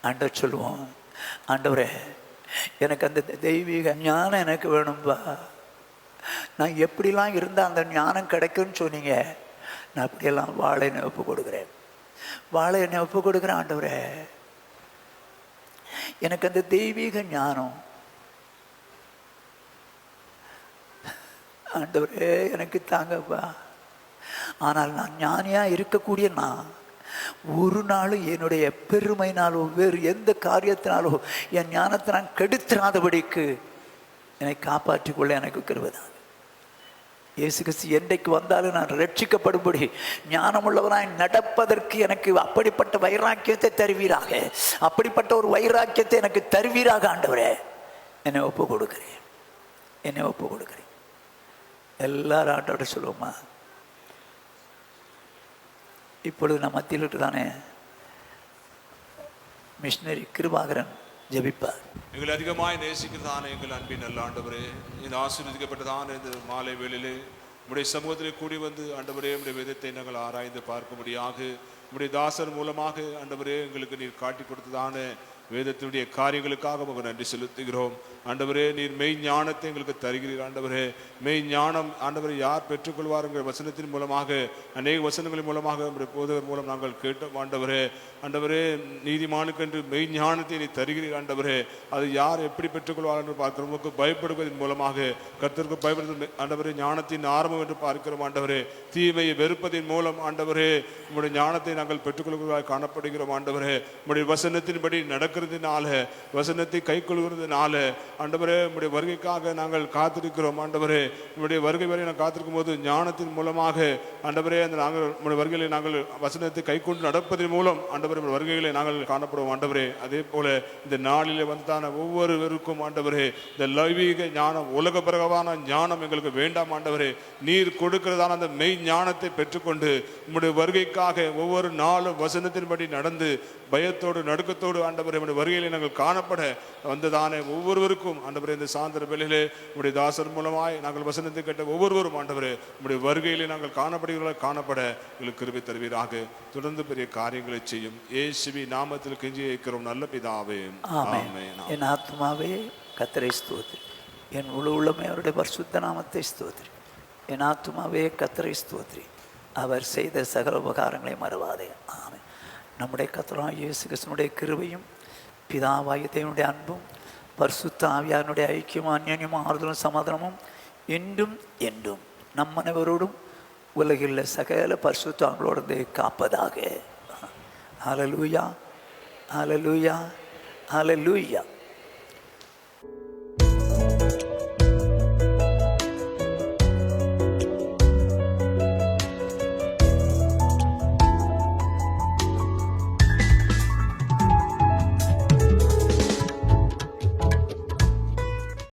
ஆண்டவர் சொல்லுவோம், ஆண்டவரே எனக்கு அந்த தெய்வீக ஞானம் எனக்கு வேணும்பா. நான் எப்படிலாம் இருந்தால் அந்த ஞானம் கிடைக்கும்னு சொன்னீங்க. நான் அப்படியெல்லாம் வாழை என்னை ஒப்பு கொடுக்குறேன். வாழை என்னை ஒப்பு கொடுக்குறேன். ஆண்டவரே எனக்கு அந்த தெய்வீக ஞானம் ஆண்டவரே எனக்கு தாங்கப்பா. ஆனால் நான் ஞானியாக இருக்கக்கூடிய நான் ஒரு நாளும் என்னுடைய பெருமைனாலோ வேறு எந்த காரியத்தினாலோ என் ஞானத்தை நான் கெடுத்துறாதபடிக்கு என்னை காப்பாற்றிக்கொள்ள எனக்கு கிருபைதான். இயேசு கிறிஸ்து என்றைக்கு வந்தாலும் நான் ரட்சிக்கப்படும்படி ஞானமுள்ளவனாய் நடப்பதற்கு எனக்கு அப்படிப்பட்ட வைராக்கியத்தை தருவீராக. அப்படிப்பட்ட ஒரு வைராக்கியத்தை எனக்கு தருவீராக. ஆண்டவரே என்னை ஒப்பு கொடுக்கிறேன். என்னை ஒப்பு கொடுக்கிறேன். எல்லாரும் ஆண்டவரை சொல்லுவோமா? இப்பொழுது நம்ம மத்தியில் தானே மிஷினரி கிருபாகரன் ஜெபிப்பார். எங்களை அதிகமாய் நேசிக்கிறதான எங்கள் அன்பின் நல்ல ஆண்டவரே, இந்த ஆசீர்வதிக்கப்பட்டதான இந்த மாலை வேளையிலே உம்முடைய சமூகத்திலே கூடி வந்து ஆண்டவரே உம்முடைய வேதத்தை நாங்கள் ஆராய்ந்து பார்க்கும்படியாக உம்முடைய தாசர் மூலமாக ஆண்டவரே எங்களுக்கு நீர் காட்டி கொடுத்ததான வேதத்தினுடைய காரியங்களுக்காக உங்களுக்கு நன்றி செலுத்துகிறோம். ஆண்டவரே நீர் மெய் ஞானத்தை எங்களுக்கு தருகிறீர். ஆண்டவரே மெய் ஞானம் ஆண்டவரை யார் பெற்றுக்கொள்வாருங்கிற வசனத்தின் மூலமாக அநேக வசனங்களின் மூலமாக நம்முடைய போதகர் மூலம் நாங்கள் கேட்டோம். ஆண்டவரே ஆண்டவரே நீதிமானுக்கென்று மெய் ஞானத்தை நீ தருகிறீர். ஆண்டவரே அது யார் எப்படி பெற்றுக்கொள்வார் என்று பார்க்கிறோம். உங்களுக்கு பயப்படுவதன் மூலமாக கர்த்தருக்கு பயப்படுவது ஆண்டவரே ஞானத்தின் ஆரம்பம் என்று பார்க்கிறோம். ஆண்டவரே தீமையை வெறுப்பதின் மூலம் ஆண்டவரே உங்களுடைய ஞானத்தை நாங்கள் பெற்றுக்கொள்வதாக காணப்படுகிறோம். ஆண்டவரே உங்களுடைய வசனத்தின்படி நடக்கிறதுனால வசனத்தை கை கொள்கிறதுனால ஆண்டவரே உம்முடைய வருகைக்காக நாங்கள் காத்திருக்கிறோம். ஆண்டவரே உம்முடைய வருகை வரை நாங்கள் காத்திருக்கும் போது ஞானத்தின் மூலமாக ஆண்டவரே அந்த நாங்கள் உம்முடைய வருகைகளை நாங்கள் வசனத்தை கை கொண்டு நடப்பதன் மூலம் ஆண்டவரே வருகைகளை நாங்கள் காணப்படுவோம். ஆண்டவரே அதே போல இந்த நாளிலே வந்ததான ஒவ்வொருவருக்கும் ஆண்டவரே இந்த லைவீக ஞானம் உலக பிரகவான ஞானம் எங்களுக்கு வேண்டாம். ஆண்டவரே நீர் கொடுக்கிறதான அந்த மெய் ஞானத்தை பெற்றுக்கொண்டு உம்முடைய வருகைக்காக ஒவ்வொரு நாளும் வசனத்தின்படி நடந்து பயத்தோடு நடுக்கத்தோடு ஆண்டவரே உம்முடைய வருகையிலே நாங்கள் காணப்பட வந்ததான ஒவ்வொருவருக்கும் ஆண்டவரே இந்த சாயந்தர வேளையிலே உம்முடைய தாசர் மூலமாய் நாங்கள் வசனத்தை கேட்ட ஒவ்வொருவரும் ஆண்டவரே உம்முடைய வருகையிலே நாங்கள் காணப்படுகிறவர்களாக காணப்பட எங்களுக்கு கிருபை தருவீராக. தொடர்ந்து பெரிய காரியங்களை செய்யும் இயேசுவின் நாமத்தில் கெஞ்சி கேட்கிறோம் நல்ல பிதாவே. ஆமென். என் ஆத்மாவே கர்த்தரை ஸ்தோத்திரி, என் முழு உள்ளமே அவருடைய பரிசுத்த நாமத்தை ஸ்தோத்திரி. என் ஆத்மாவே கர்த்தரை ஸ்தோத்திரி, அவர் செய்த சகல உபகாரங்களை மறவாதே. ஆமென். நம்முடைய கர்த்தராகிய இயேசு கிறிஸ்துவினுடைய கிருபையும் பிதாவாகிய தேவனுடைய அன்பும் பரிசுத்த ஆவியானுடைய ஐக்கியமும் அந்யோன்யமும் ஆறுதலும் சமாதானமும் என்றும் என்றும் நம் அனைவரோடும் உலகில் சகல பரிசுத்தங்களோடு காப்பதாக. ஹல்லேலூயா, ஹல்லேலூயா, ஹல்லேலூயா.